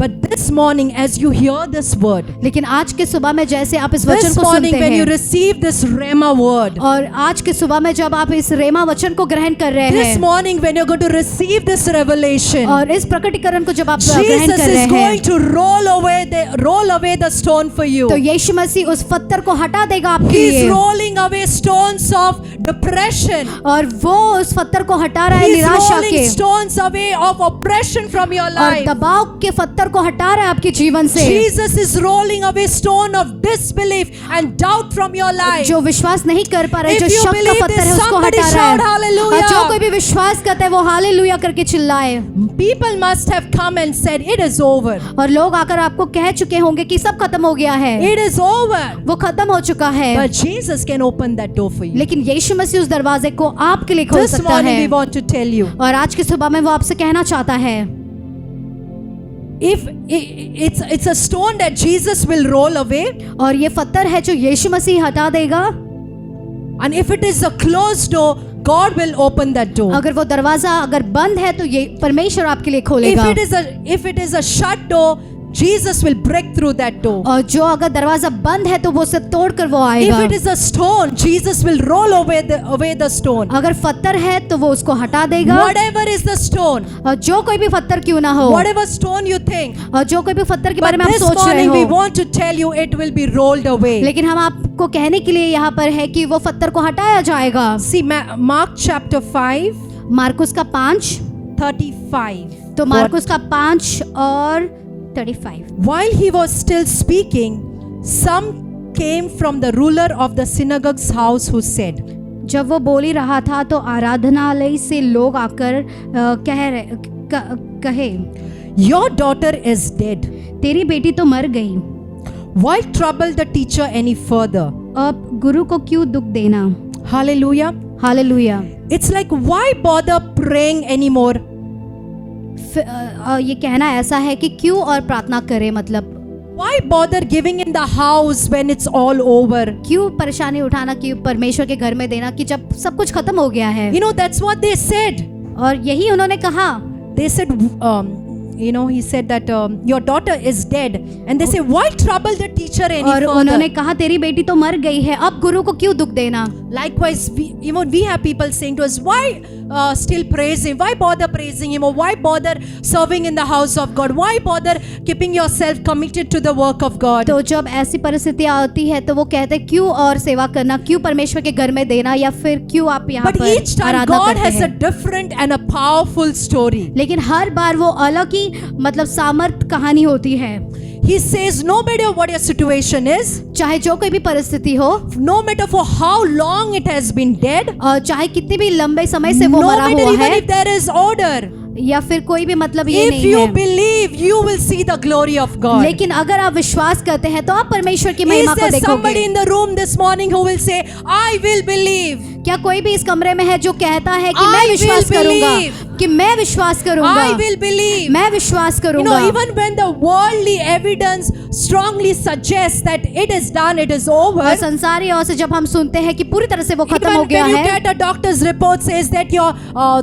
But this morning, as you hear this word, लेकिन आज के सुबह में जैसे आप इस वचन this को morning सुनते when you हैं, receive this Rhema word, और आज के सुबह में जब आप इस रेमा वचन को ग्रहण कर रहे this हैं, morning when you're going to receive this revelation, और इस प्रकटीकरण को जब आप ग्रहण Jesus कर is रहे going हैं, to roll away the stone for you. तो यीशु मसीह उस पत्थर को हटा देगा आपके He's लिए, rolling away stones of depression. और वो उस पत्थर को हटा रहा है He's निराशा rolling के, stones away of oppression from your और life. दबाव के पत्थर को हटा रहा है आपके जीवन से। Jesus is rolling away stone of disbelief and doubt from your life. जो विश्वास नहीं कर पा रहे, If जो you शक का believe पत्थर this, है उसको somebody हटा रहा shout है। hallelujah. और जो कोई भी विश्वास करता है वो हालेलुया करके चिल्लाए। People must have come and said, it is over. और लोग आकर आपको कह चुके होंगे कि सब खत्म हो गया है, It is over. वो खत्म हो चुका है। But Jesus can open that door for you. लेकिन यीशु मसीह उस दरवाजे को आपके लिए खोल This सकता morning है। we want to tell you, और आज की सुबह में वो आपसे कहना चाहता है, if it's a stone that Jesus will roll away, और ये पत्थर है जो यीशु मसीह हटा देगा, and if it is a closed door, God will open that door. अगर वो दरवाजा अगर बंद है तो ये परमेश्वर आपके लिए खोलेगा। If it is a shut door, Jesus will break through that door. और जो अगर दरवाजा बंद है तो वो उसे तोड़कर वो आएगा। If it is a stone, Jesus will roll away the stone. अगर पत्थर है तो वो उसको हटा देगा। Whatever is the stone, और जो कोई भी पत्थर क्यों ना हो, whatever stone you think, और जो कोई भी पत्थर के but बारे में आप this सोच रहे morning we हो, want to tell you it will be rolled away. लेकिन हम आपको कहने के लिए यहाँ पर है कि वो पत्थर को हटाया जाएगा। See, Mark chapter 5, मार्कुस का 5:35. तो मार्कुस का 5 और 35। While he was still speaking, some came from the ruler of the synagogue's house who said, जब वो बोल ही रहा था तो आराधनालय से लोग आकर कहे, your daughter is dead. तेरी बेटी तो मर गई, Why trouble the teacher any further? अब गुरु को क्यों दुख देना। Hallelujah. Hallelujah. It's like, why bother praying anymore? ये कहना ऐसा है कि क्यों और प्रार्थना करें, मतलब Why bother giving in the house when it's all over? क्यों परेशानी उठाना, क्यों परमेश्वर के घर में देना कि जब सब कुछ खत्म हो गया है। You know, that's what they said. और यही उन्होंने कहा। They said, he said that your daughter is dead. And they say, why trouble the teacher any और further? उन्होंने कहा तेरी बेटी तो मर गई है, अब गुरु को क्यों दुख देना। Likewise, we have people saying to us, why still praise him? Why bother praising him? Or why bother serving in the house of God? Why bother keeping yourself committed to the work of God? तो जब ऐसी परिस्थितियां आती है तो वो कहते हैं क्यों और सेवा करना, क्यों परमेश्वर के घर में देना, या फिर क्यों आप यहाँ But पर each time आराधना God करते has a हैं। different and a powerful story. लेकिन हर बार वो अलग ही मतलब सामर्थ कहानी होती है। He says, no matter what your situation is, चाहे जो कोई भी परिस्थिति हो, no matter for how long it has been dead, और चाहे कितने भी लंबे समय से वो no मरा matter हुआ even है, if there is order, या फिर कोई भी मतलब ये if नहीं you है, believe, you will see the glory of God. लेकिन अगर आप विश्वास करते हैं तो आप परमेश्वर की Is महिमा को there somebody देखोगे। in the room this morning who will say, I will believe? क्या कोई भी इस कमरे में है जो कहता है कि I मैं will विश्वास करूंगा, believe. कि मैं विश्वास करूंगा, I will believe. मैं विश्वास You करूंगा। know, even when the worldly evidence strongly suggests that it is done, it is over, और संसारी ओर से जब हम सुनते हैं कि पूरी तरह से वो खत्म हो even गया when you है, get a doctor's report says that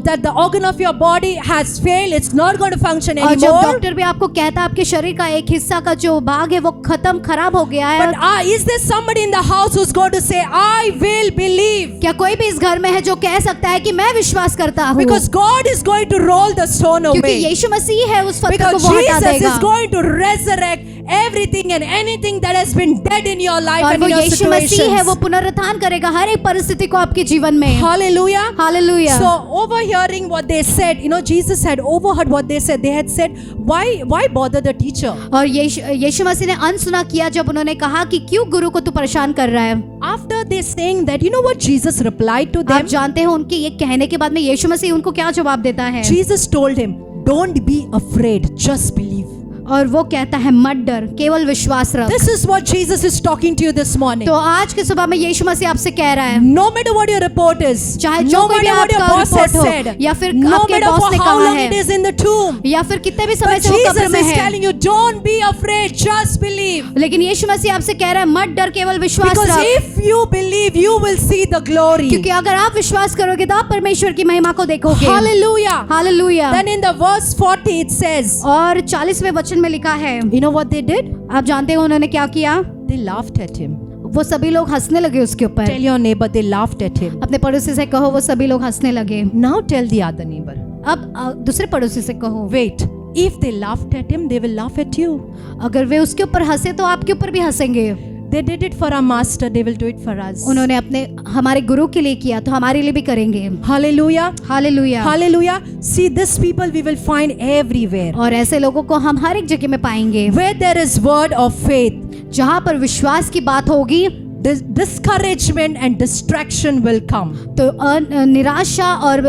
that the organ of your body has failed, it's not going to function और जब anymore. डॉक्टर भी आपको कहता है आपके शरीर का एक हिस्सा का जो भाग है वो खत्म खराब हो गया है, But is there somebody in the house who's going to say, I will believe? क्या कोई भी इस घर में है जो कह सकता है कि मैं विश्वास करता हूँ, Because God is going to roll the stone क्योंकि away. यीशु मसीह है उस पत्थर को Because वो हटा Jesus देगा, is going to resurrect everything and anything that has been dead in your life और and वो in your यीशु मसीह है, वो situations. पुनरुत्थान करेगा हर एक परिस्थिति को आपके जीवन में। Hallelujah. Hallelujah. So overhearing what they said, Jesus had overheard what they said. They had said, why bother the teacher? और यीशु मसीह ने अनसुना किया जब उन्होंने कहा कि क्यों गुरु को तू परेशान कर रहा है। After they saying that, you know what Jesus replied to आप them? जानते हो उनके ये कहने के बाद में यीशु मसीह उनको क्या जवाब देता है। Jesus told him, don't be afraid, just believe. और वो कहता है मत डर, केवल विश्वास रख। This is what Jesus is talking to you this morning. तो आज के सुबह में यीशु मसीह आपसे कह रहा है, No matter what your report is, चाहे no जो कोई भी matter what your आपका boss रिपोर्ट has हो, said, या फिर no आपके matter बॉस for ने how कहा long है, it is in the tomb, या फिर कितने भी समय but से वो कब्र Jesus में is है, telling you, don't be afraid, just believe. लेकिन यीशु मसीह आपसे कह रहा है मत डर, केवल विश्वास Because रख, if you believe, you will see the glory. क्योंकि अगर आप विश्वास करोगे तो आप परमेश्वर की महिमा को देखोगे। Hallelujah. Hallelujah. Then in the verse 40 it says, और 40वें वचन में लिखा है, you know what they did? आप जानते हो उन्होंने क्या किया, They laughed at him. वो सभी लोग हंसने लगे उसके ऊपर। Tell your neighbor, they laughed at him. अपने पड़ोसी से कहो वो सभी लोग हंसने लगे। Now tell the other neighbor, अब दूसरे पड़ोसी से कहो, wait, if they laughed at him, they will laugh at you. अगर वे उसके ऊपर हंसे तो आपके ऊपर भी हंसेंगे। they did it for our master, they will do it for us. उन्होंने अपने हमारे गुरु के लिए किया तो हमारे लिए भी करेंगे। Hallelujah. Hallelujah. Hallelujah. See, this people we will find everywhere. और ऐसे लोगों को हम हर एक जगह में पाएंगे Where there is word of faith, जहाँ पर विश्वास की बात होगी discouragement and distraction will come. तो निराशा और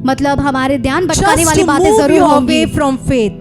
मतलब हमारे ध्यान भटकाने Just वाली to बातें move जरूर you होंगी। away from faith.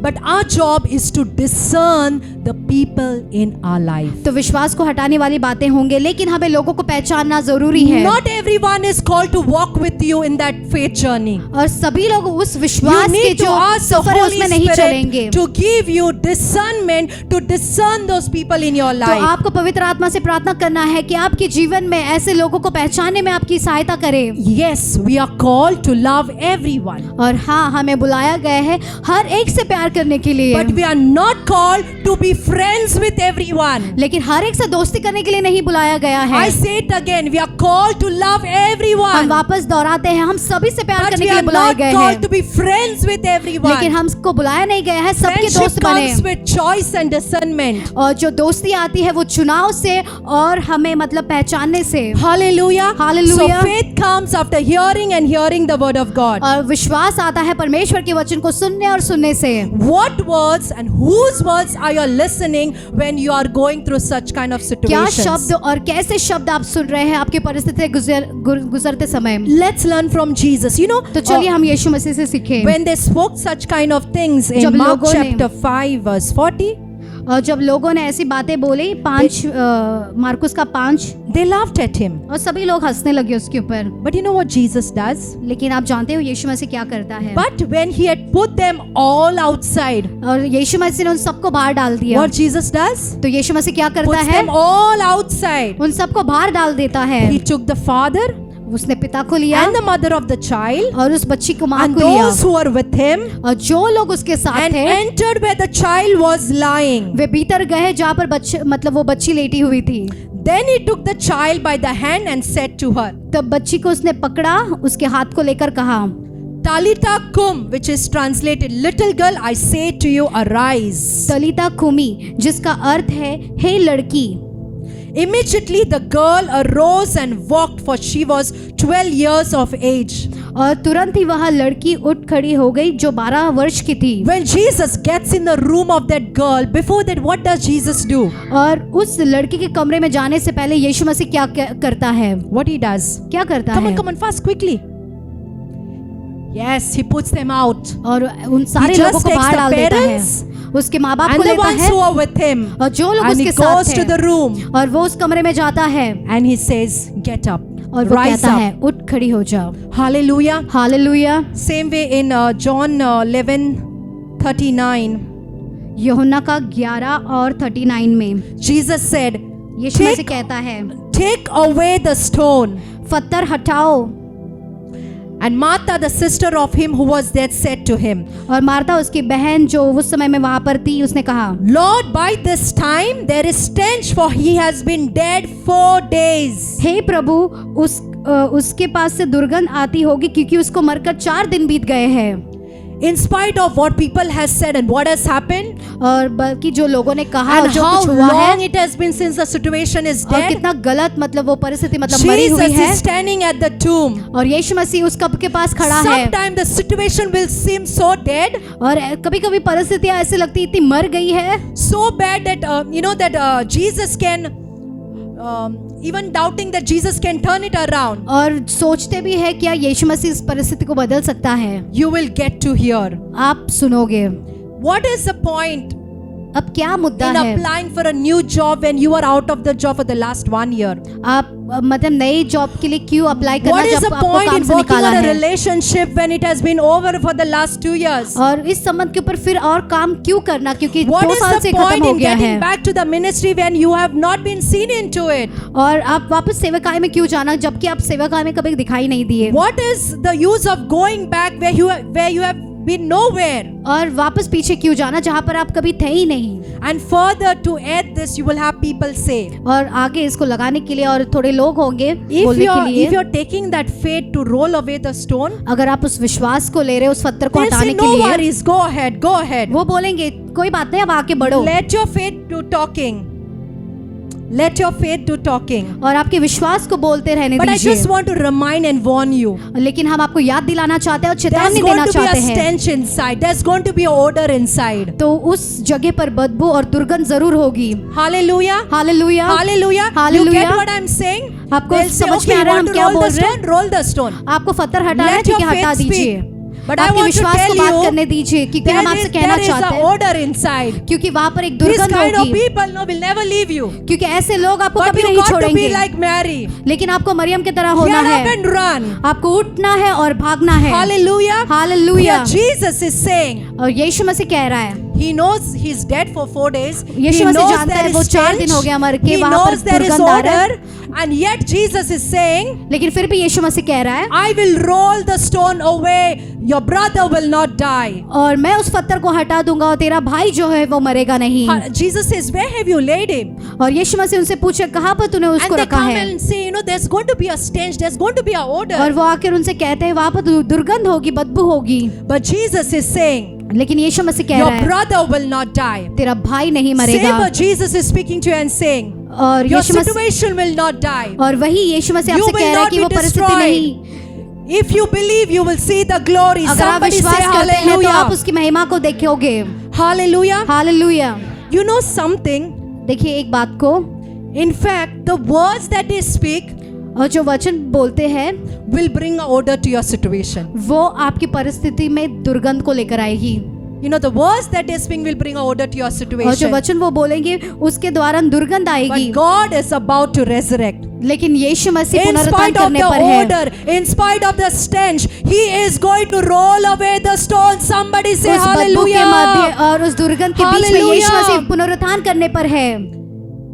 But our job is to discern the people in our life. तो विश्वास को हटाने वाली बातें होंगे, लेकिन हमें लोगों को पहचानना जरूरी है। Not everyone is called to walk with you in that faith journey. और सभी लोग उस You विश्वास के need to जो ask the सफर है Holy उसमें नहीं चलेंगे। Spirit to give you discernment to discern those people in your तो life. आपको पवित्र आत्मा से प्रार्थना करना है कि आपके जीवन में ऐसे लोगों को पहचानने में आपकी सहायता करे। Yes, we are called to love everyone. और हाँ, हमें बुलाया गया है हर एक से प्यार करने के लिए, But we are not called to be friends with everyone. लेकिन हर एक से दोस्ती करने के लिए नहीं बुलाया गया है। I say it again, we are called to love हम everyone. वापस दोहराते हैं, हम सभी से प्यार But करने we के लिए are बुलाए not गए called हैं, to be friends with everyone. लेकिन हमको बुलाया नहीं गया है सबके Friendship दोस्त बने। comes with choice and discernment. और जो दोस्ती आती है वो चुनाव से और हमें मतलब पहचानने से। Hallelujah. Hallelujah. So faith comes after hearing and hearing the word of God. और विश्वास आता है परमेश्वर के वचन को सुनने और सुनने से। What words and whose words are you listening when you are going through such kind of क्या situations? शब्द और कैसे शब्द आप सुन रहे हैं आपकी परिस्थिति गुजरते समय? Let's learn from Jesus. You know, तो चलिए हम यीशु मसीह से सीखें। when they spoke such kind of things जब in Mark लोगों ने- chapter 5 verse 40, और जब लोगों ने ऐसी बातें बोली मार्कुस का 5, they laughed at him. और सभी लोग हंसने लगे उसके ऊपर। But you know what Jesus does? लेकिन आप जानते हो यीशु मसीह क्या करता है? But when he had put them all outside, और यीशु मसीह ने उन सबको बाहर डाल दिया। what Jesus does? तो यीशु मसीह क्या करता Puts है? them all outside. उन सबको बाहर डाल देता है। He took the father उसने पिता को लिया and the mother of the child और उस बच्ची को माँ and को लिया, those who were with him और जो लोग उसके साथ and थे entered where the child was lying. वे भीतर गए जहाँ पर बच्चे मतलब वो बच्ची लेटी हुई थी। Then he took the child by the hand and said to her, तब बच्ची को उसने पकड़ा, उसके हाथ को लेकर कहा, Talita kum, which is translated, little girl, I say to you, arise. तलीता कुमी, जिसका अर्थ है हे लड़की। Immediately the girl arose and walked, for she was 12 years of age. और तुरंत ही वह लड़की उठ खड़ी हो गई जो 12 वर्ष की थी। When Jesus gets in the room of that girl, before that, what does Jesus do? और उस लड़की के कमरे में जाने से पहले यीशु मसीह क्या करता है? What he does? क्या करता Come है? on, come on, fast, quickly. Yes, he puts them out. और उन सारे just लोगों को takes बाहर the डाल देता है, parents उसके माँ बाप And को the लेता ones है who are with him. और जो लोग And he उसके साथ goes to the हैं room और वो उस कमरे में जाता है and he says, Get up, और वो rise कहता है up. उठ खड़ी हो जाओ। Hallelujah. Hallelujah. Same way in John 11:39, यूहन्ना का 11 और 39 में Jesus said, यीशु मसीह Take- कहता है Take away the stone. पत्थर हटाओ। And Martha, the sister of him who was dead, said to him, और मार्था उसकी बहन जो उस समय में वहां पर थी उसने कहा, Lord, by this time there is stench, for he has been dead 4 days. हे प्रभु उसके पास से दुर्गंध आती होगी क्योंकि उसको मरकर 4 दिन बीत गए हैं। In spite of what people has said and what has happened, और बल्कि जो लोगों ने कहा और and जो how कुछ हुआ long है it has been since the situation is और dead, कितना गलत मतलब वो परिस्थिति मतलब मरी Jesus हुई है is standing at the tomb. और यीशु मसीह उस कब्र के पास खड़ा है। Sometimes the situation will seem so dead, और कभी-कभी परिस्थितियां ऐसे लगती इतनी मर गई है, so bad that Jesus can even doubting that Jesus can turn it around. और सोचते भी है क्या यीशु मसीह इस परिस्थिति को बदल सकता है। You will get to hear. आप सुनोगे। What is the point अब क्या मुद्दा in है? applying for a new job when you are out of the job for the last 1 year? आप मतलब नई जॉब के लिए क्यों अप्लाई करना What is जब the आपको point काम in से working निकाला on a है? relationship when it has been over for the last 2 years? और इस संबंध के ऊपर फिर और काम क्यों करना क्योंकि What 2 is साल the से point खत्म हो in गया getting है। back to the ministry when you have not been seen into it? और आप वापस सेवकाई में क्यों जाना जबकि आप सेवकाई में कभी दिखाई नहीं दिए। What is the use of going back where you have been nowhere? और वापस पीछे क्यों जाना जहाँ पर आप कभी थे ही नहीं। And further to add this, you will have people say, और आगे इसको लगाने के लिए और थोड़े लोग होंगे if बोलने के you're लिए, taking that faith to roll away the stone, अगर आप उस विश्वास को ले रहे हो उस पत्थर को they'll say, हटाने no के लिए, worries, go ahead, go ahead. वो बोलेंगे कोई बात नहीं अब आगे बढ़ो। Let your faith do talking. Let your faith do talking. और आपके विश्वास को बोलते रहने But I दीजिए। just want to remind and warn you. लेकिन हम आपको याद दिलाना चाहते हैं और There's चेतावनी going देना to be a चाहते हैं। stench inside. There's going to be an odor inside. तो उस जगह पर बदबू और दुर्गंध जरूर होगी। Hallelujah. Hallelujah, Hallelujah. You Hallelujah. get what I'm saying? आपको They'll say, समझ में okay, आ you रहा है want हम to क्या roll बोल the रहे हैं? stone? Roll the stone. आपको पत्थर हटाना है, Let ठीक है, your हटा faith दीजिए। speak. But I आपके want to विश्वास tell को बात you, करने दीजिए, क्योंकि हम आपसे कहना there is चाहते an हैं odor inside. क्योंकि वहाँ पर एक This दुर्गंध kind of होगी, people no will never leave you. क्योंकि ऐसे लोग आपको But कभी you नहीं got to छोड़ेंगे। be like Mary. लेकिन आपको मरियम की तरह होना Get up है, and run. आपको उठना है और भागना है। Hallelujah. Hallelujah. Here Jesus is saying, और यीशु मसीह कह रहा है, He knows he's dead for 4 days. Yeshu He Masih knows जानता there है is वो 4 दिन stench. हो गया मर के, He वहाँ पर knows there is दुर्गंध आ रहा है। odor. And yet Jesus is saying, लेकिन फिर भी यीशु मसीह कह रहा है, I will roll the stone away. Your brother will not die. और मैं उस पत्थर को हटा दूंगा और तेरा भाई जो है वो मरेगा नहीं। Jesus says, where have you laid him? और यीशु मसीह उनसे पूछे, कहाँ पर तूने उसको And they रखा come है? and say, there's going to be a stench. There's going to be a और odor. वो आकर उनसे कहते हैं, वहाँ पर दुर्गंध होगी, बदबू होगी। But Jesus is saying, लेकिन यीशु मसीह कह your रहा है, brother will not die. तेरा भाई नहीं Same मरेगा। what Jesus is speaking to you and saying, और your Yeshu Masih situation will not die. और वही यीशु मसीह You आपसे will कह रहा है not कि be वो परिस्थिति destroyed. नहीं। If you believe, you will see the glory. अगर आप Somebody say विश्वास करते हैं तो आप hallelujah. उसकी महिमा को देखोगे। Hallelujah. Hallelujah. You know something? देखिए एक बात को, In fact, the words that they speak और जो वचन बोलते हैं will bring order to your situation. वो आपकी परिस्थिति में दुर्गंध को लेकर आएगी। You know, the words that they speak will bring order to your और जो situation. वचन वो बोलेंगे उसके द्वारा दुर्गंध आएगी। But God is about to resurrect. लेकिन यीशु मसीह In पुनरुत्थान spite of करने the पर है। odor, in spite of the stench, He is going to roll away the stone. Somebody say उस बदबू के मध्य hallelujah. और उस दुर्गंध के बीच में Hallelujah. यीशु मसीह पुनरुत्थान करने पर है।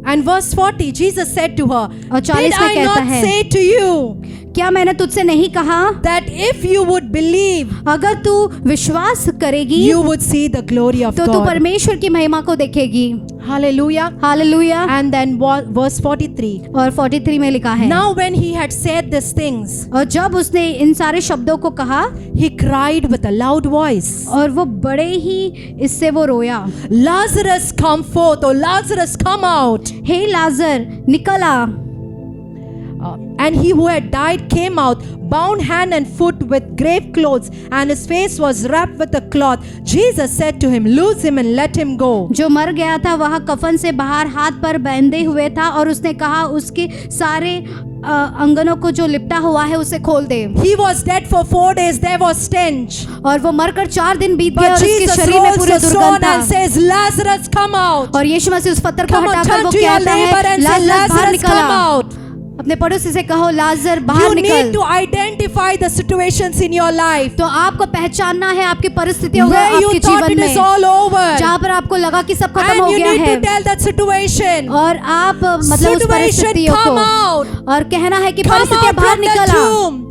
And verse 40, Jesus said to her, और 40 Did में I कहता not है, say to you क्या मैंने तुझसे नहीं कहा, that if you would believe, अगर तू विश्वास करेगी you would see the glory of तो तू God? परमेश्वर की महिमा को देखेगी। Hallelujah. Hallelujah. And then verse 43. और 43 में लिखा है, Now when he had said these things, और जब उसने इन सारे शब्दों को कहा he cried with a loud voice, और वो बड़े ही इससे वो रोया, Lazarus, come forth. Oh, Lazarus, come out. हे लाजर निकल आ। And he who had died came out, bound hand and foot with grave clothes, and his face was wrapped with a cloth. Jesus said to him, Loose him and let him go. जो मर गया था वह कफन से बाहर हाथ पर बंधे हुए था और उसने कहा उसके सारे अंगनों को जो लिपटा हुआ है उसे खोल दे। He was dead for 4 days. There was stench. और वो मरकर 4 दिन बीत गए But और उसके Jesus शरीर में rolls पूरे the दुर्गंध stone था। and says, Lazarus, come out. और यीशु मसीह उस पत्थर को Come on, हटाकर turn वो to your कहता neighbor है, and say, लाजर बाहर Lazarus, निकल come आ। out. अपने पड़ोसी से कहो, लाजर बाहर You need निकल। to identify the situations in your life तो आपको पहचानना है आपकी परिस्थितियों को where you आपके thought जीवन it is में, all over. जहाँ पर आपको लगा कि सब खत्म And हो you गया need है, to tell that situation, और आप मतलब उस situation, परिस्थितियों को come out. और कहना है कि Come परिस्थितियां out बाहर from the निकल आ tomb.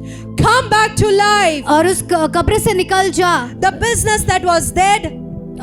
Come back to life. और उस कब्र से निकल जा। The business that was dead,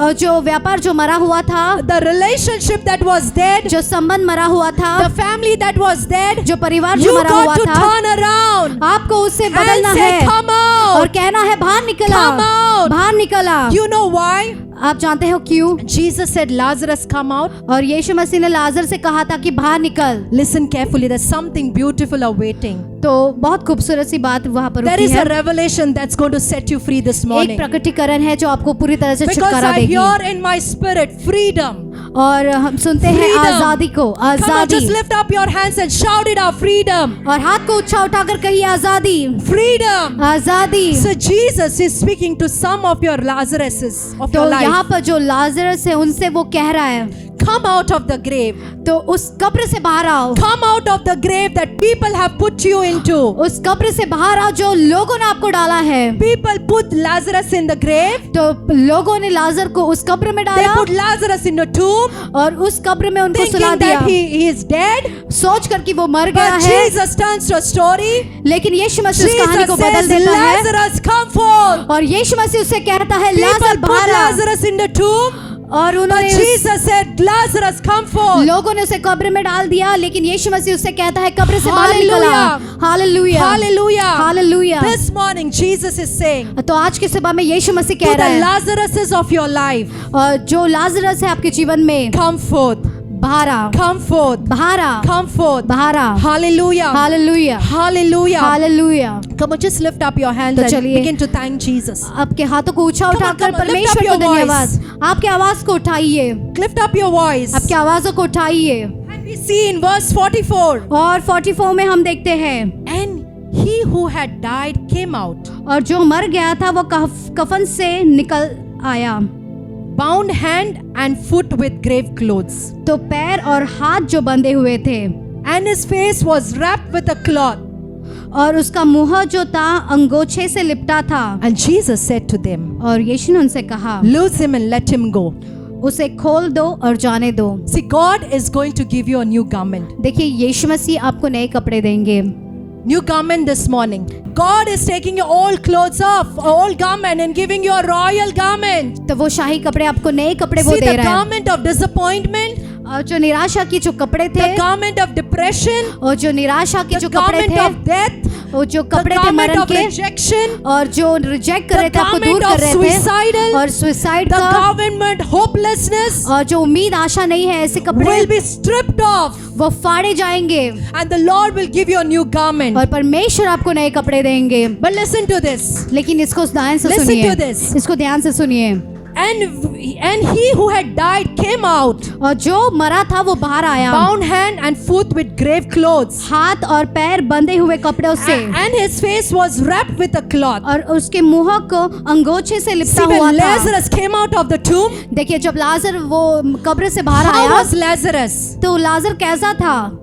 और जो व्यापार जो मरा हुआ था, the relationship that was dead, जो संबंध मरा हुआ था, the family that was dead, जो परिवार जो you मरा हुआ got to था, turn around आपको उससे and बदलना say, है come और out. कहना है बाहर निकला, Come out. बाहर निकला। You know why? आप जानते हो क्यों? Jesus said, Lazarus, come out. और यीशु मसीह ने लाजर से कहा था कि बाहर निकल। Listen carefully, there's something beautiful awaiting. तो बहुत खूबसूरत सी बात वहाँ पर There होती is a है। revelation that's going to set you free this एक morning. प्रकटीकरण है जो आपको पूरी तरह से Because छुटकारा I देगी। hear in my spirit freedom. और हम सुनते हैं Freedom. आजादी को, Come on, आजादी। just lift up your hands and shout it out. Freedom. और हाथ को ऊंचा उठाकर कहिए आजादी, Freedom. आजादी। So Jesus is speaking to some of your Lazaruses of your तो यहाँ life. पर जो लाजरस है उनसे वो कह रहा है, Come out of the grave. तो उस कब्र से बाहर आओ, Come out of the grave that people have put you into. उस कब्र से बाहर आओ जो लोगों ने आपको डाला है। People put Lazarus in the grave. तो लोगों ने लाजर को उस कब्र में They डाला put Lazarus in a tomb, और उस कब्र में उनको सुला thinking दिया, that he is dead. सोच कर कि वो मर गया But है। Jesus turns to a story. लेकिन यीशु मसीह उस कहानी को Jesus बदल says, देता है Lazarus, come forth. और यीशु मसीह उससे कहता है, People लाजर put बाहर आ। Lazarus in the tomb. और But उन्होंने Jesus said, Lazarus, come forth. लोगों ने उसे कब्र में डाल दिया, लेकिन यीशु मसीह उससे कहता है कब्र से बाहर निकल आ। Hallelujah. Hallelujah, Hallelujah. Hallelujah. This morning, Jesus is saying तो आज की सुबह में यीशु मसीह to कह the रहा है, Lazaruses of your life, और जो लाजरस है आपके जीवन में, come forth. बाहर आ, come forth, बाहर आ, come forth. बाहर आ। Hallelujah. Hallelujah, Hallelujah. Hallelujah. Come on, just lift up your hands तो and चलिए। begin to thank Jesus. आपके हाथों को ऊंचा Come on, उठाकर come on, lift परमेश्वर up को your धन्यवाद। आपकी आवाज को उठाइए, Lift up your voice. आपकी आवाजों को उठाइए। And we see in verse 44. और 44 में हम देखते हैं, And he who had died came out, और जो मर गया था वो कफन से निकल आया, bound hand and foot with grave clothes. तो पैर और हाथ जो बंधे हुए थे, And his face was wrapped with a cloth. और उसका मुंह जो था अंगोछे से लिपटा था। And Jesus said to them, और यीशु ने उनसे कहा, loose him and let him go. उसे खोल दो और जाने दो। See, God is going to give you a new garment. देखिए, यीशु मसीह आपको नए कपड़े देंगे। New garment this morning. God is taking your old clothes off, old garment, and giving you a royal garment. तो वो शाही कपड़े, आपको नए कपड़े वो See दे the रहा है। garment of disappointment, और जो निराशा की जो कपड़े थे, the garment of depression, और जो निराशा के the जो कपड़े garment थे, of death, और जो the कपड़े थे garment मरण of के, rejection, और जो रिजेक्ट कर रहे the थे, आपको दूर garment कर of रहे थे, suicidal, और सुसाइड the का, garment hopelessness और जो उम्मीद आशा नहीं है, ऐसे कपड़े will be stripped off, वो फाड़े जाएंगे, and the Lord will give you a new garment. और परमेश्वर आपको नए कपड़े देंगे। But listen to this. लेकिन इसको ध्यान से Listen सुनिए, to this. इसको ध्यान से सुनिए। And he who had died came out, और जो मरा था वो बाहर आया, bound hand and foot with grave clothes, हाथ और पैर बंधे हुए कपड़ों से, and his face was wrapped with a cloth. और उसके मुंह को अंगोछे से लिपटा See, हुआ when था। Lazarus came out of the tomb, देखिए, जब लाजर वो कब्र से बाहर how आया, was Lazarus? तो लाजर कैसा था?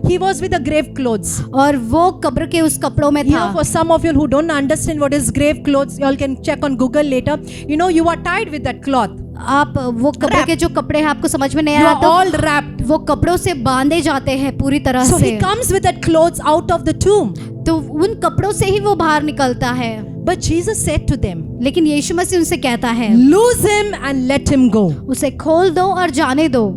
He was with the grave clothes. और वो कब्र के उस कपड़ों में You था। know, for some of you who don't understand what is grave clothes, you all can check on Google later. You know, you are tied with that cloth. आप वो कब्र के जो कपड़े हैं आपको समझ में नहीं आ You रहा, are तो all wrapped. वो कपड़ों से बांधे जाते हैं पूरी तरह So से। he comes with that clothes out of the tomb. तो उन कपड़ों से ही वो बाहर निकलता है। But Jesus said to them, लेकिन यीशु मसीह उनसे कहता है, loose him and let him go. उसे खोल दो और जाने दो।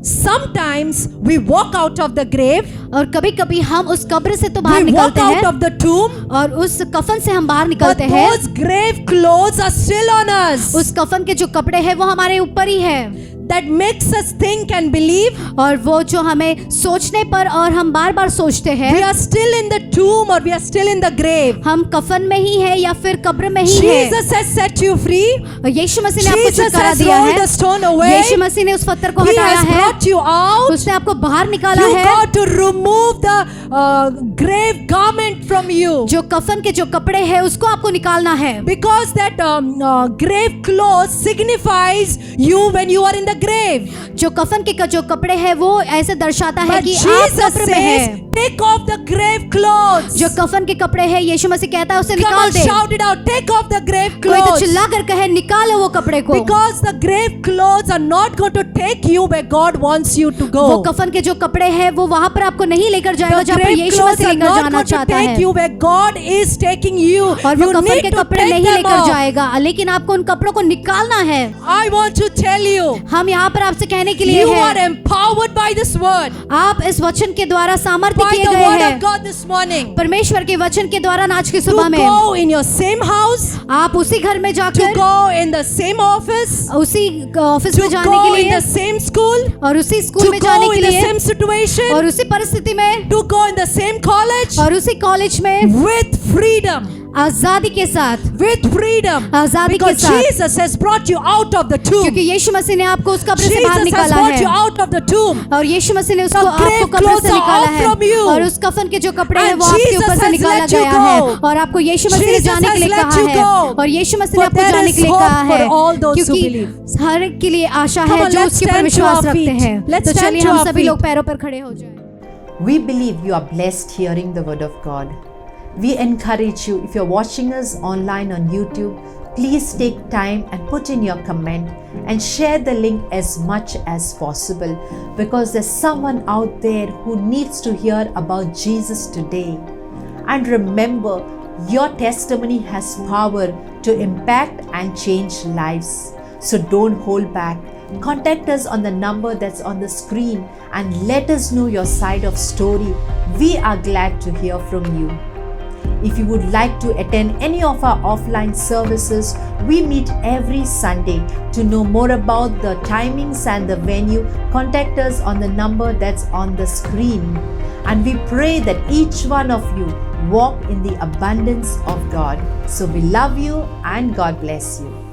Sometimes we walk out of the grave, और कभी कभी हम उस कब्र से तो बाहर we walk निकलते out हैं, of the tomb, और उस कफन से हम बाहर but निकलते हैं, those grave clothes are still on us. उस कफन के जो कपड़े हैं वो हमारे ऊपर ही है। That makes us think and believe और वो जो हमें सोचने पर, और हम बार बार सोचते we हैं, are still in the tomb or we are still in the grave. हम कफन में ही है या फिर कब्र में ही है। Jesus has set you free. और यीशु मसीह ने आपको Jesus छुटकारा has दिया rolled है। the stone away. यीशु मसीह ने उस पत्थर को He हटाया has है, brought you out. उसने आपको बाहर निकाला You है। got to remove the grave garment from you. जो कफन के जो कपड़े हैं उसको आपको निकालना है, Because that grave clothes signifies you when you are in the grave. जो कफन के जो कपड़े हैं वो ऐसे दर्शाता है But कि आप Jesus कब्र में says, हैं। take off the grave clothes. जो कफन के कपड़े हैं, यीशु मसीह कहता है उसे Come निकाल on, they. shout it out. Take off the grave कोई तो clothes. चिल्ला कर कहे, निकालो वो कपड़े को। Because the grave clothes are not going to take you where God wants you to वो go. कफन के जो कपड़े हैं वो वहां पर आपको नहीं लेकर जाएगा The जहाँ पर grave Yeshu clothes Masih are लेकर not जाना going to चाहता take है। you where God is taking you. और वो You कफन need के to कपड़े take नहीं them लेकर off. जाएगा, लेकिन आपको उन कपड़ों को निकालना है। I want to tell you, हम यहाँ पर आपसे कहने के लिए you are हैं, empowered by this word, आप इस वचन के द्वारा सामर्थ्य by किए the गए word हैं। of God this morning, परमेश्वर के वचन के द्वारा आज की to सुबह में go in your same house, आप उसी घर में to जाकर, go in the same office, उसी ऑफिस to में जाने go के in लिए, the same school, और उसी स्कूल to में जाने go के in the लिए, same situation, और उसी परिस्थिति में, to go in the same college, और उसी कॉलेज में with freedom. आजादी के साथ, With freedom. आजादी के Because साथ, Jesus has brought you out of the tomb. क्योंकि यीशु मसीह ने आपको उस कब्र से बाहर Jesus has निकाला brought you है, out of the tomb. और यीशु मसीह ने उसको The आपको grave कब्र clothes से are निकाला off है, from you. और उस कफन के जो कपड़े हैं And वो आपके Jesus ऊपर से has निकाला let you गया go. है, और आपको यीशु मसीह ने Jesus जाने के has लिए let कहा you है, go. और यीशु मसीह ने For आपको there जाने is के लिए hope कहा है, for all those who क्योंकि believe. हर एक के लिए आशा Come है on, जो let's उसके पर stand to विश्वास our रखते feet. हैं। Let's तो stand चलिए to हम our सभी feet. लोग पैरों पर खड़े हो जाएं। We believe you are blessed hearing the word of God. We encourage you, if you're watching us online on YouTube, please take time and put in your comment and share the link as much as possible, because there's someone out there who needs to hear about Jesus today. And remember, your testimony has power to impact and change lives. So don't hold back. Contact us on the number that's on the screen and let us know your side of story. We are glad to hear from you. If you would like to attend any of our offline services, we meet every Sunday. To know more about the timings and the venue, contact us on the number that's on the screen. And we pray that each one of you walk in the abundance of God. So we love you and God bless you.